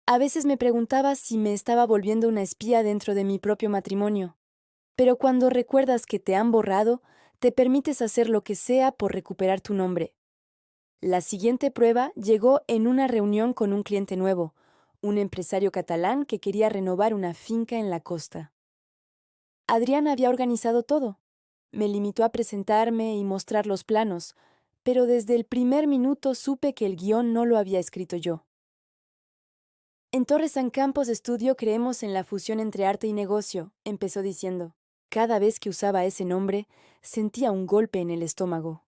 A veces me preguntaba si me estaba volviendo una espía dentro de mi propio matrimonio. Pero cuando recuerdas que te han borrado, te permites hacer lo que sea por recuperar tu nombre. La siguiente prueba llegó en una reunión con un cliente nuevo, un empresario catalán que quería renovar una finca en la costa. Adrián había organizado todo. Me limitó a presentarme y mostrar los planos, pero desde el primer minuto supe que el guión no lo había escrito yo. En Torres San Campos Estudio creemos en la fusión entre arte y negocio, empezó diciendo. Cada vez que usaba ese nombre, sentía un golpe en el estómago.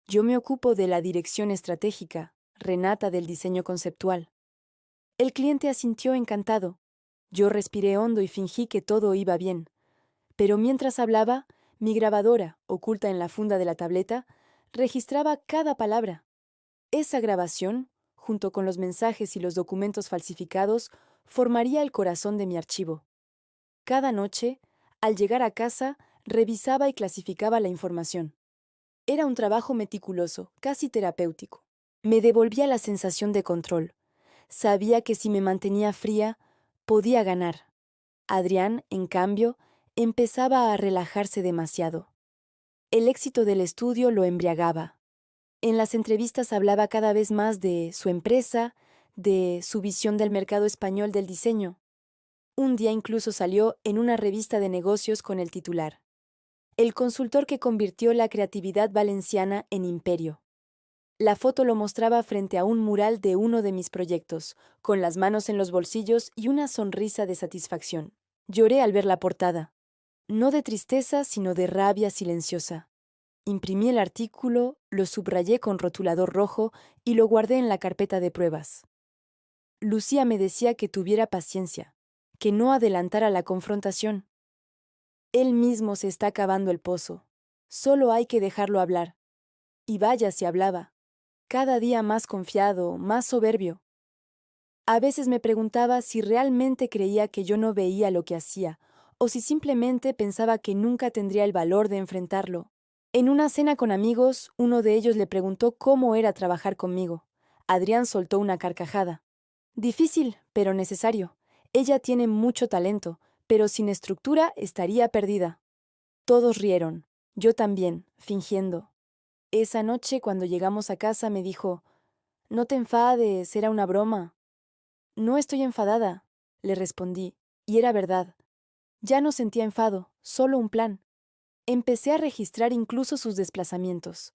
Yo me ocupo de la dirección estratégica, Renata del diseño conceptual. El cliente asintió encantado. Yo respiré hondo y fingí que todo iba bien. Pero mientras hablaba, mi grabadora, oculta en la funda de la tableta, registraba cada palabra. Esa grabación, junto con los mensajes y los documentos falsificados, formaría el corazón de mi archivo. Cada noche, al llegar a casa, revisaba y clasificaba la información. Era un trabajo meticuloso, casi terapéutico. Me devolvía la sensación de control. Sabía que si me mantenía fría, podía ganar. Adrián, en cambio, empezaba a relajarse demasiado. El éxito del estudio lo embriagaba. En las entrevistas hablaba cada vez más de su empresa, de su visión del mercado español del diseño. Un día incluso salió en una revista de negocios con el titular: el consultor que convirtió la creatividad valenciana en imperio. La foto lo mostraba frente a un mural de uno de mis proyectos, con las manos en los bolsillos y una sonrisa de satisfacción. Lloré al ver la portada. No de tristeza, sino de rabia silenciosa. Imprimí el artículo, lo subrayé con rotulador rojo y lo guardé en la carpeta de pruebas. Lucía me decía que tuviera paciencia, que no adelantara la confrontación. Él mismo se está cavando el pozo. Solo hay que dejarlo hablar. Y vaya si hablaba. Cada día más confiado, más soberbio. A veces me preguntaba si realmente creía que yo no veía lo que hacía, o si simplemente pensaba que nunca tendría el valor de enfrentarlo. En una cena con amigos, uno de ellos le preguntó cómo era trabajar conmigo. Adrián soltó una carcajada. Difícil, pero necesario. Ella tiene mucho talento, pero sin estructura estaría perdida. Todos rieron. Yo también, fingiendo. Esa noche, cuando llegamos a casa, me dijo: no te enfades, era una broma. No estoy enfadada, le respondí, y era verdad. Ya no sentía enfado, solo un plan. Empecé a registrar incluso sus desplazamientos.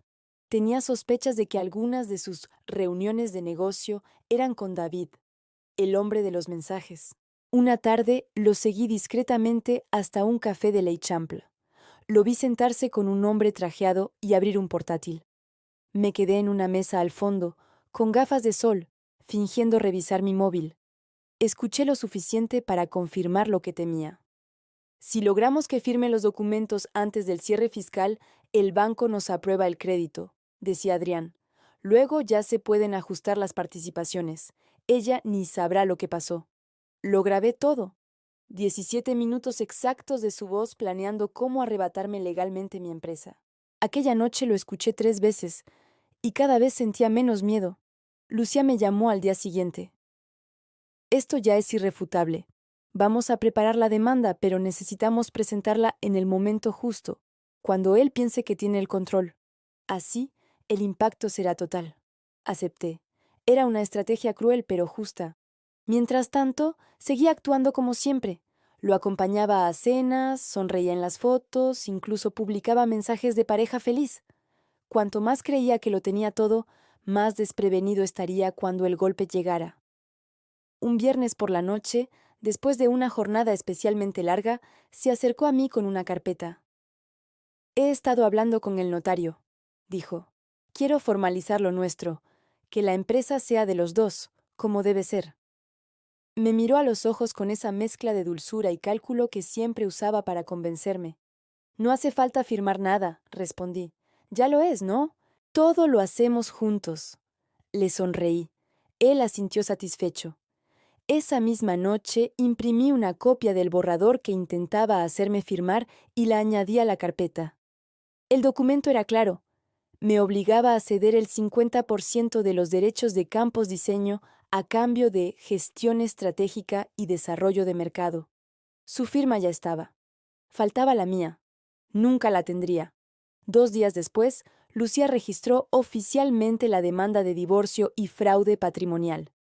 Tenía sospechas de que algunas de sus reuniones de negocio eran con David, el hombre de los mensajes. Una tarde lo seguí discretamente hasta un café de l'Eixample. Lo vi sentarse con un hombre trajeado y abrir un portátil. Me quedé en una mesa al fondo, con gafas de sol, fingiendo revisar mi móvil. Escuché lo suficiente para confirmar lo que temía. Si logramos que firme los documentos antes del cierre fiscal, el banco nos aprueba el crédito, decía Adrián. Luego ya se pueden ajustar las participaciones. Ella ni sabrá lo que pasó. Lo grabé todo. 17 minutos exactos de su voz planeando cómo arrebatarme legalmente mi empresa. Aquella noche lo escuché 3 veces, y cada vez sentía menos miedo. Lucía me llamó al día siguiente. Esto ya es irrefutable. Vamos a preparar la demanda, pero necesitamos presentarla en el momento justo, cuando él piense que tiene el control. Así, el impacto será total. Acepté. Era una estrategia cruel pero justa. Mientras tanto, seguía actuando como siempre. Lo acompañaba a cenas, sonreía en las fotos, incluso publicaba mensajes de pareja feliz. Cuanto más creía que lo tenía todo, más desprevenido estaría cuando el golpe llegara. Un viernes por la noche, después de una jornada especialmente larga, se acercó a mí con una carpeta. He estado hablando con el notario, dijo. Quiero formalizar lo nuestro, que la empresa sea de los dos, como debe ser. Me miró a los ojos con esa mezcla de dulzura y cálculo que siempre usaba para convencerme. No hace falta firmar nada, respondí. Ya lo es, ¿no? Todo lo hacemos juntos. Le sonreí. Él asintió satisfecho. Esa misma noche imprimí una copia del borrador que intentaba hacerme firmar y la añadí a la carpeta. El documento era claro. Me obligaba a ceder el 50% de los derechos de Campos Diseño a cambio de gestión estratégica y desarrollo de mercado. Su firma ya estaba. Faltaba la mía. Nunca la tendría. 2 días después, Lucía registró oficialmente la demanda de divorcio y fraude patrimonial.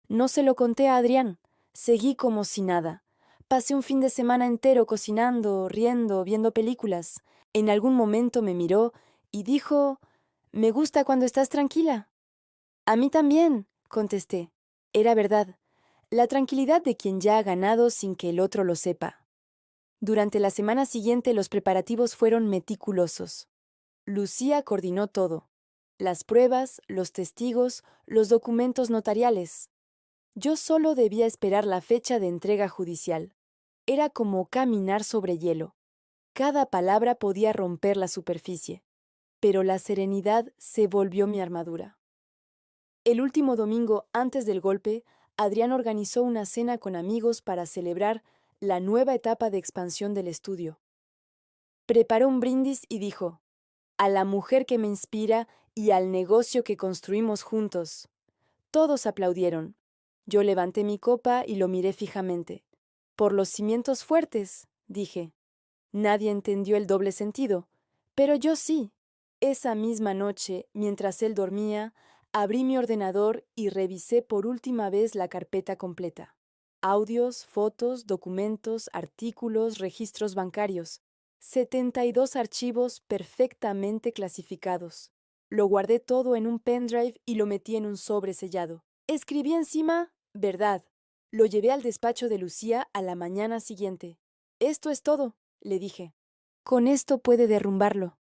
No se lo conté a Adrián. Seguí como si nada. Pasé un fin de semana entero cocinando, riendo, viendo películas. En algún momento me miró y dijo, «Me gusta cuando estás tranquila». «A mí también», contesté. Era verdad. La tranquilidad de quien ya ha ganado sin que el otro lo sepa. Durante la semana siguiente los preparativos fueron meticulosos. Lucía coordinó todo. Las pruebas, los testigos, los documentos notariales. Yo solo debía esperar la fecha de entrega judicial. Era como caminar sobre hielo. Cada palabra podía romper la superficie, pero la serenidad se volvió mi armadura. El último domingo antes del golpe, Adrián organizó una cena con amigos para celebrar la nueva etapa de expansión del estudio. Preparó un brindis y dijo, «A la mujer que me inspira y al negocio que construimos juntos». Todos aplaudieron. Yo levanté mi copa y lo miré fijamente. «Por los cimientos fuertes», dije. Nadie entendió el doble sentido, pero yo sí. Esa misma noche, mientras él dormía, abrí mi ordenador y revisé por última vez la carpeta completa. Audios, fotos, documentos, artículos, registros bancarios. 72 archivos perfectamente clasificados. Lo guardé todo en un pendrive y lo metí en un sobre sellado. Escribí encima, «verdad». Lo llevé al despacho de Lucía a la mañana siguiente. «Esto es todo», le dije. «Con esto puede derrumbarlo».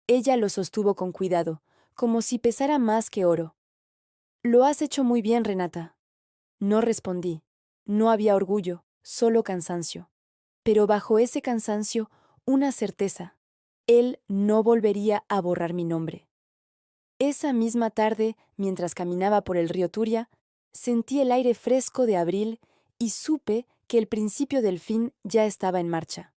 Ella lo sostuvo con cuidado, como si pesara más que oro. «Lo has hecho muy bien, Renata». No respondí. No había orgullo, solo cansancio. Pero bajo ese cansancio, una certeza. Él no volvería a borrar mi nombre. Esa misma tarde, mientras caminaba por el río Turia, sentí el aire fresco de abril y supe que el principio del fin ya estaba en marcha.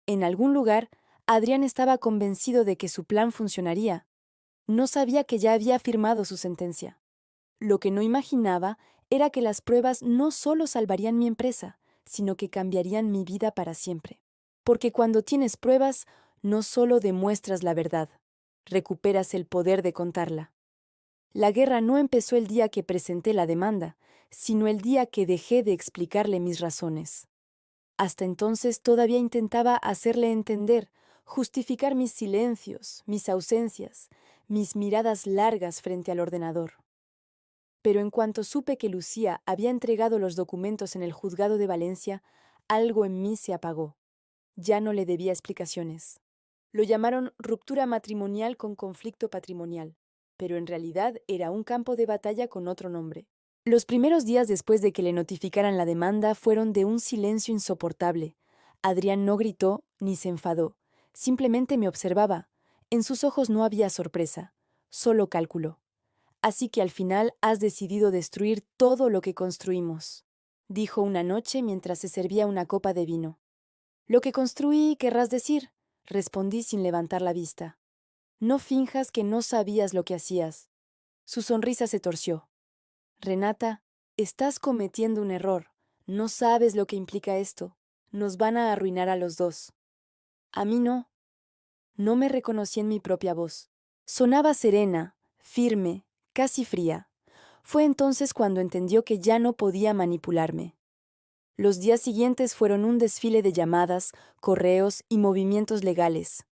En algún lugar, Adrián estaba convencido de que su plan funcionaría. No sabía que ya había firmado su sentencia. Lo que no imaginaba era que las pruebas no solo salvarían mi empresa, sino que cambiarían mi vida para siempre. Porque cuando tienes pruebas, no solo demuestras la verdad, recuperas el poder de contarla. La guerra no empezó el día que presenté la demanda, sino el día que dejé de explicarle mis razones. Hasta entonces todavía intentaba hacerle entender, justificar mis silencios, mis ausencias, mis miradas largas frente al ordenador. Pero en cuanto supe que Lucía había entregado los documentos en el juzgado de Valencia, algo en mí se apagó. Ya no le debía explicaciones. Lo llamaron ruptura matrimonial con conflicto patrimonial, pero en realidad era un campo de batalla con otro nombre. Los primeros días después de que le notificaran la demanda fueron de un silencio insoportable. Adrián no gritó ni se enfadó, simplemente me observaba. En sus ojos no había sorpresa, solo cálculo. «Así que al final has decidido destruir todo lo que construimos», dijo una noche mientras se servía una copa de vino. «Lo que construí, querrás decir», respondí sin levantar la vista. No finjas que no sabías lo que hacías. Su sonrisa se torció. Renata, estás cometiendo un error. No sabes lo que implica esto. Nos van a arruinar a los dos. A mí no. No me reconocí en mi propia voz. Sonaba serena, firme, casi fría. Fue entonces cuando entendió que ya no podía manipularme. Los días siguientes fueron un desfile de llamadas, correos y movimientos legales.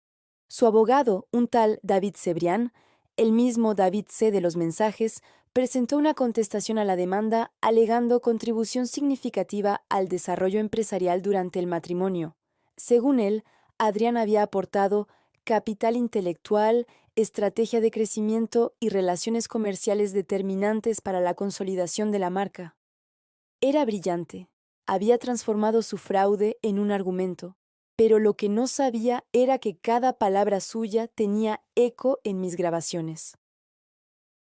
Su abogado, un tal David Cebrián, el mismo David C. de los mensajes, presentó una contestación a la demanda alegando contribución significativa al desarrollo empresarial durante el matrimonio. Según él, Adrián había aportado capital intelectual, estrategia de crecimiento y relaciones comerciales determinantes para la consolidación de la marca. Era brillante. Había transformado su fraude en un argumento, pero lo que no sabía era que cada palabra suya tenía eco en mis grabaciones.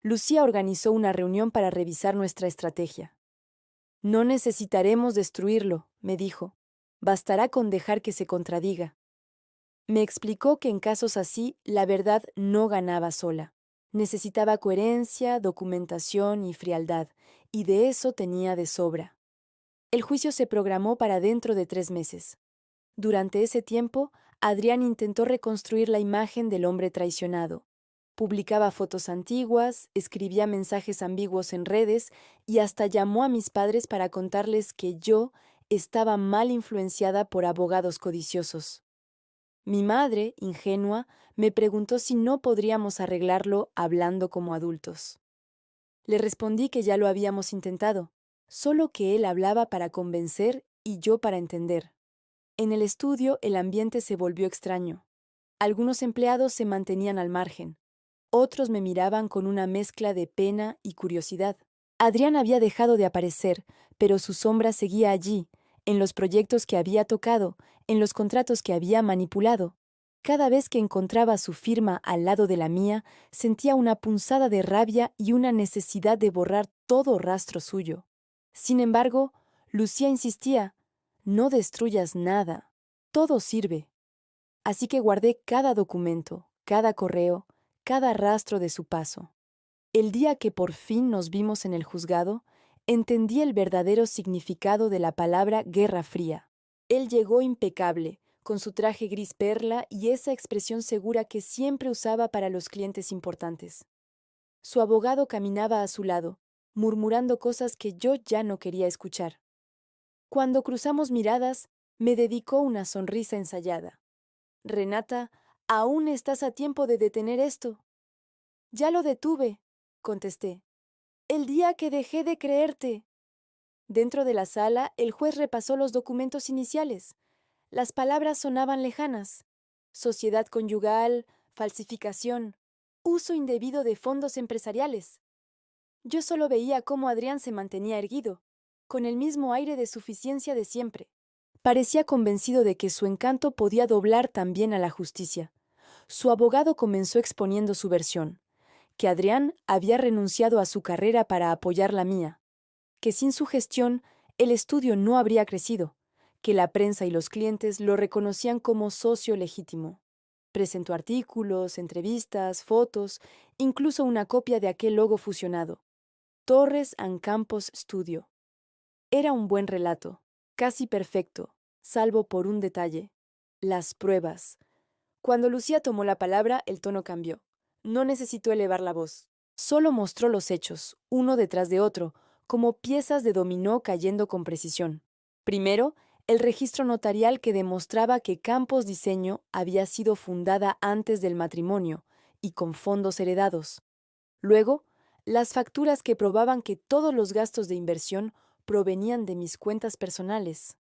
Lucía organizó una reunión para revisar nuestra estrategia. No necesitaremos destruirlo, me dijo. Bastará con dejar que se contradiga. Me explicó que en casos así la verdad no ganaba sola. Necesitaba coherencia, documentación y frialdad, y de eso tenía de sobra. El juicio se programó para dentro de 3 meses. Durante ese tiempo, Adrián intentó reconstruir la imagen del hombre traicionado. Publicaba fotos antiguas, escribía mensajes ambiguos en redes y hasta llamó a mis padres para contarles que yo estaba mal influenciada por abogados codiciosos. Mi madre, ingenua, me preguntó si no podríamos arreglarlo hablando como adultos. Le respondí que ya lo habíamos intentado, solo que él hablaba para convencer y yo para entender. En el estudio el ambiente se volvió extraño. Algunos empleados se mantenían al margen. Otros me miraban con una mezcla de pena y curiosidad. Adrián había dejado de aparecer, pero su sombra seguía allí, en los proyectos que había tocado, en los contratos que había manipulado. Cada vez que encontraba su firma al lado de la mía, sentía una punzada de rabia y una necesidad de borrar todo rastro suyo. Sin embargo, Lucía insistía, no destruyas nada, todo sirve. Así que guardé cada documento, cada correo, cada rastro de su paso. El día que por fin nos vimos en el juzgado, entendí el verdadero significado de la palabra Guerra Fría. Él llegó impecable, con su traje gris perla y esa expresión segura que siempre usaba para los clientes importantes. Su abogado caminaba a su lado, murmurando cosas que yo ya no quería escuchar. Cuando cruzamos miradas, me dedicó una sonrisa ensayada. Renata, aún estás a tiempo de detener esto. Ya lo detuve, contesté. El día que dejé de creerte. Dentro de la sala, el juez repasó los documentos iniciales. Las palabras sonaban lejanas. Sociedad conyugal, falsificación, uso indebido de fondos empresariales. Yo solo veía cómo Adrián se mantenía erguido, con el mismo aire de suficiencia de siempre. Parecía convencido de que su encanto podía doblar también a la justicia. Su abogado comenzó exponiendo su versión, que Adrián había renunciado a su carrera para apoyar la mía, que sin su gestión el estudio no habría crecido, que la prensa y los clientes lo reconocían como socio legítimo. Presentó artículos, entrevistas, fotos, incluso una copia de aquel logo fusionado, Torres and Campos Studio. Era un buen relato, casi perfecto, salvo por un detalle: las pruebas. Cuando Lucía tomó la palabra, el tono cambió. No necesitó elevar la voz. Solo mostró los hechos, uno detrás de otro, como piezas de dominó cayendo con precisión. Primero, el registro notarial que demostraba que Campos Diseño había sido fundada antes del matrimonio y con fondos heredados. Luego, las facturas que probaban que todos los gastos de inversión provenían de mis cuentas personales.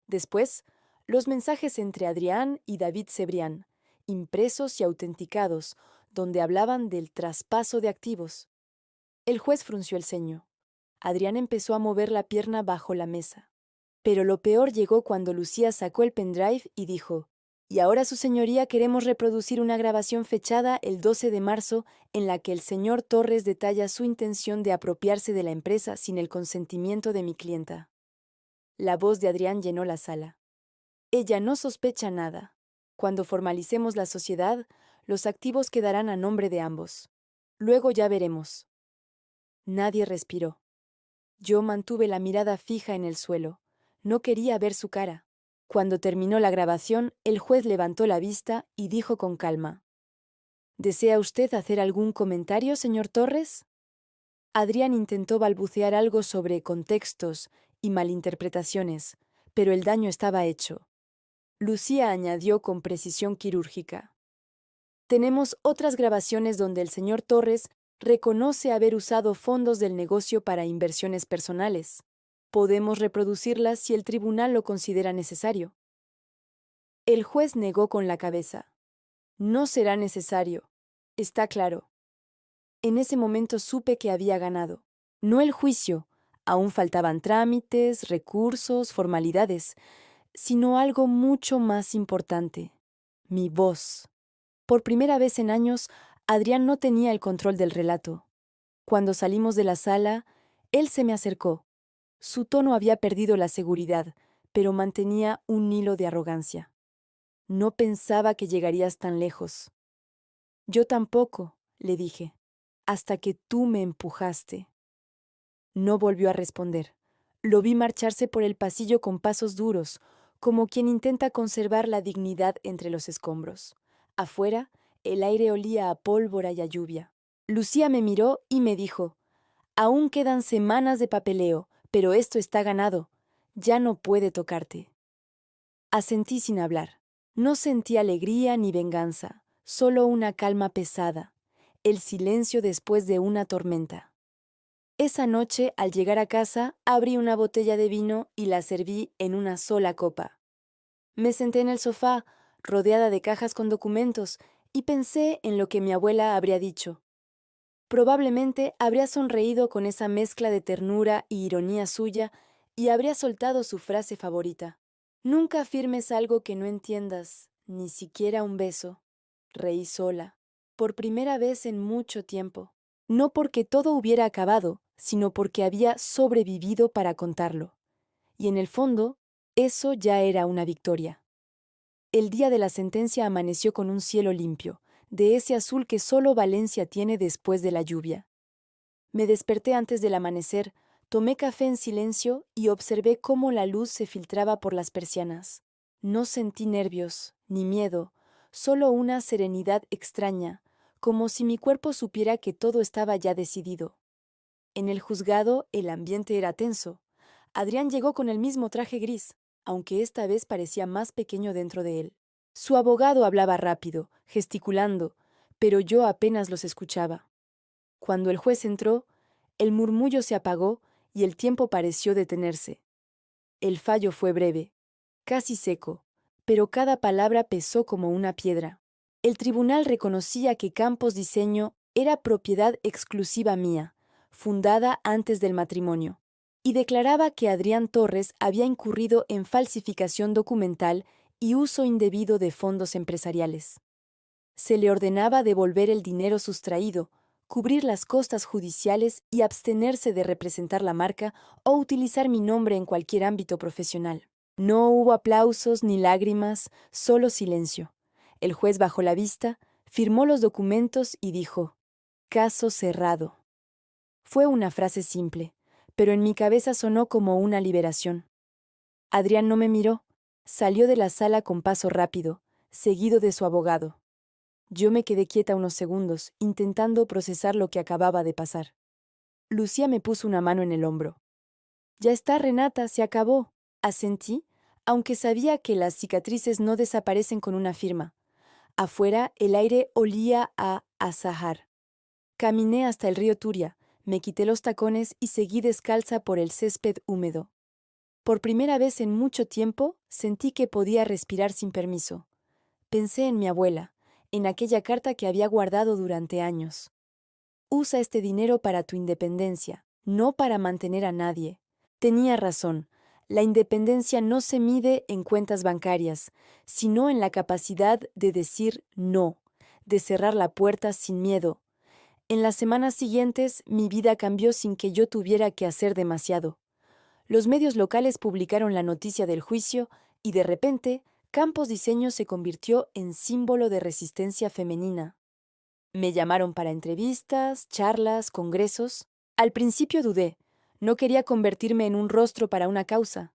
Después, los mensajes entre Adrián y David Cebrián, impresos y autenticados, donde hablaban del traspaso de activos. El juez frunció el ceño. Adrián empezó a mover la pierna bajo la mesa. Pero lo peor llegó cuando Lucía sacó el pendrive y dijo: «Y ahora, su señoría, queremos reproducir una grabación fechada el 12 de marzo en la que el señor Torres detalla su intención de apropiarse de la empresa sin el consentimiento de mi clienta». La voz de Adrián llenó la sala. «Ella no sospecha nada. Cuando formalicemos la sociedad, Los activos quedarán a nombre de ambos. Luego ya veremos. Nadie respiró. Yo mantuve la mirada fija en el suelo. No quería ver su cara. Cuando terminó la grabación, el juez levantó la vista y dijo con calma: ¿Desea usted hacer algún comentario, señor Torres? Adrián intentó balbucear algo sobre contextos y malinterpretaciones, pero el daño estaba hecho. Lucía añadió con precisión quirúrgica: Tenemos otras grabaciones donde el señor Torres reconoce haber usado fondos del negocio para inversiones personales. Podemos reproducirlas si el tribunal lo considera necesario. El juez negó con la cabeza. No será necesario. Está claro. En ese momento supe que había ganado. No el juicio, aún faltaban trámites, recursos, formalidades, sino algo mucho más importante: mi voz. Por primera vez en años, Adrián no tenía el control del relato. Cuando salimos de la sala, él se me acercó. Su tono había perdido la seguridad, pero mantenía un hilo de arrogancia. No pensaba que llegarías tan lejos. Yo tampoco, le dije, hasta que tú me empujaste. No volvió a responder. Lo vi marcharse por el pasillo con pasos duros, como quien intenta conservar la dignidad entre los escombros. Afuera, el aire olía a pólvora y a lluvia. Lucía me miró y me dijo: Aún quedan semanas de papeleo, pero esto está ganado. Ya no puede tocarte. Asentí sin hablar. No sentí alegría ni venganza, solo una calma pesada, el silencio después de una tormenta. Esa noche, al llegar a casa, abrí una botella de vino y la serví en una sola copa. Me senté en el sofá, rodeada de cajas con documentos, y pensé en lo que mi abuela habría dicho. Probablemente habría sonreído con esa mezcla de ternura y ironía suya y habría soltado su frase favorita: Nunca afirmes algo que no entiendas, ni siquiera un beso. Reí sola, por primera vez en mucho tiempo. No porque todo hubiera acabado, sino porque había sobrevivido para contarlo. Y en el fondo, eso ya era una victoria. El día de la sentencia amaneció con un cielo limpio, de ese azul que solo Valencia tiene después de la lluvia. Me desperté antes del amanecer, tomé café en silencio y observé cómo la luz se filtraba por las persianas. No sentí nervios, ni miedo, solo una serenidad extraña, como si mi cuerpo supiera que todo estaba ya decidido. En el juzgado el ambiente era tenso. Adrián llegó con el mismo traje gris, aunque esta vez parecía más pequeño dentro de él. Su abogado hablaba rápido, gesticulando, pero yo apenas los escuchaba. Cuando el juez entró, el murmullo se apagó y el tiempo pareció detenerse. El fallo fue breve, casi seco, pero cada palabra pesó como una piedra. El tribunal reconocía que Campos Diseño era propiedad exclusiva mía, fundada antes del matrimonio, y declaraba que Adrián Torres había incurrido en falsificación documental y uso indebido de fondos empresariales. Se le ordenaba devolver el dinero sustraído, cubrir las costas judiciales y abstenerse de representar la marca o utilizar mi nombre en cualquier ámbito profesional. No hubo aplausos ni lágrimas, solo silencio. El juez bajó la vista, firmó los documentos y dijo: Caso cerrado. Fue una frase simple, pero en mi cabeza sonó como una liberación. Adrián no me miró, salió de la sala con paso rápido, seguido de su abogado. Yo me quedé quieta unos segundos, intentando procesar lo que acababa de pasar. Lucía me puso una mano en el hombro. Ya está, Renata, se acabó. Asentí, aunque sabía que las cicatrices no desaparecen con una firma. Afuera, el aire olía a azahar. Caminé hasta el río Turia, me quité los tacones y seguí descalza por el césped húmedo. Por primera vez en mucho tiempo, sentí que podía respirar sin permiso. Pensé en mi abuela, en aquella carta que había guardado durante años. Usa este dinero para tu independencia, no para mantener a nadie. Tenía razón. La independencia no se mide en cuentas bancarias, sino en la capacidad de decir no, de cerrar la puerta sin miedo. En las semanas siguientes, mi vida cambió sin que yo tuviera que hacer demasiado. Los medios locales publicaron la noticia del juicio y, de repente, Campos Diseño se convirtió en símbolo de resistencia femenina. Me llamaron para entrevistas, charlas, congresos. Al principio dudé. No quería convertirme en un rostro para una causa.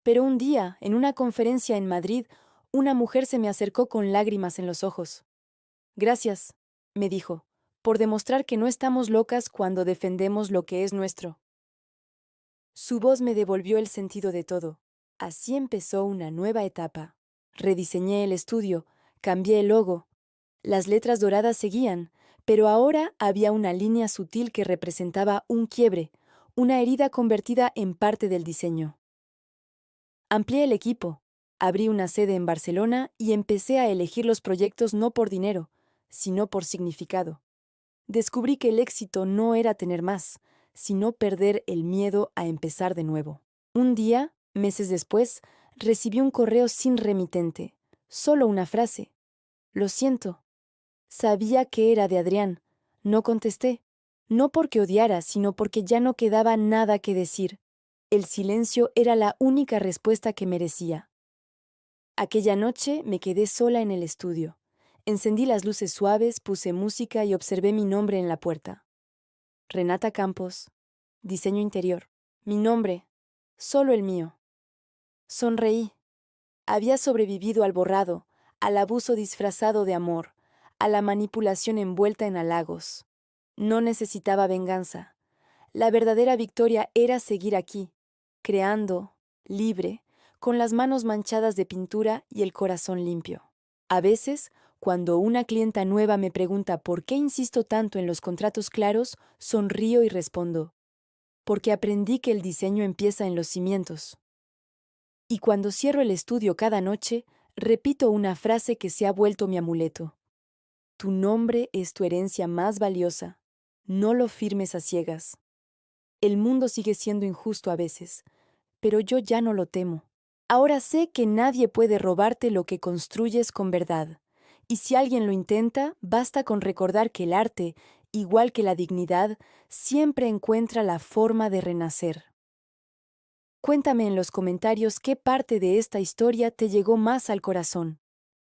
Pero un día, en una conferencia en Madrid, una mujer se me acercó con lágrimas en los ojos. Gracias, me dijo, por demostrar que no estamos locas cuando defendemos lo que es nuestro. Su voz me devolvió el sentido de todo. Así empezó una nueva etapa. Rediseñé el estudio, cambié el logo. Las letras doradas seguían, pero ahora había una línea sutil que representaba un quiebre, una herida convertida en parte del diseño. Amplié el equipo, abrí una sede en Barcelona y empecé a elegir los proyectos no por dinero, sino por significado. Descubrí que el éxito no era tener más, sino perder el miedo a empezar de nuevo. Un día, meses después, recibí un correo sin remitente, solo una frase. Lo siento. Sabía que era de Adrián. No contesté. No porque odiara, sino porque ya no quedaba nada que decir. El silencio era la única respuesta que merecía. Aquella noche me quedé sola en el estudio. Encendí las luces suaves, puse música y observé mi nombre en la puerta. Renata Campos, diseño interior. Mi nombre, solo el mío. Sonreí. Había sobrevivido al borrado, al abuso disfrazado de amor, a la manipulación envuelta en halagos. No necesitaba venganza. La verdadera victoria era seguir aquí, creando, libre, con las manos manchadas de pintura y el corazón limpio. A veces, cuando una clienta nueva me pregunta por qué insisto tanto en los contratos claros, sonrío y respondo, porque aprendí que el diseño empieza en los cimientos. Y cuando cierro el estudio cada noche, repito una frase que se ha vuelto mi amuleto. Tu nombre es tu herencia más valiosa. No lo firmes a ciegas. El mundo sigue siendo injusto a veces, pero yo ya no lo temo. Ahora sé que nadie puede robarte lo que construyes con verdad. Y si alguien lo intenta, basta con recordar que el arte, igual que la dignidad, siempre encuentra la forma de renacer. Cuéntame en los comentarios qué parte de esta historia te llegó más al corazón.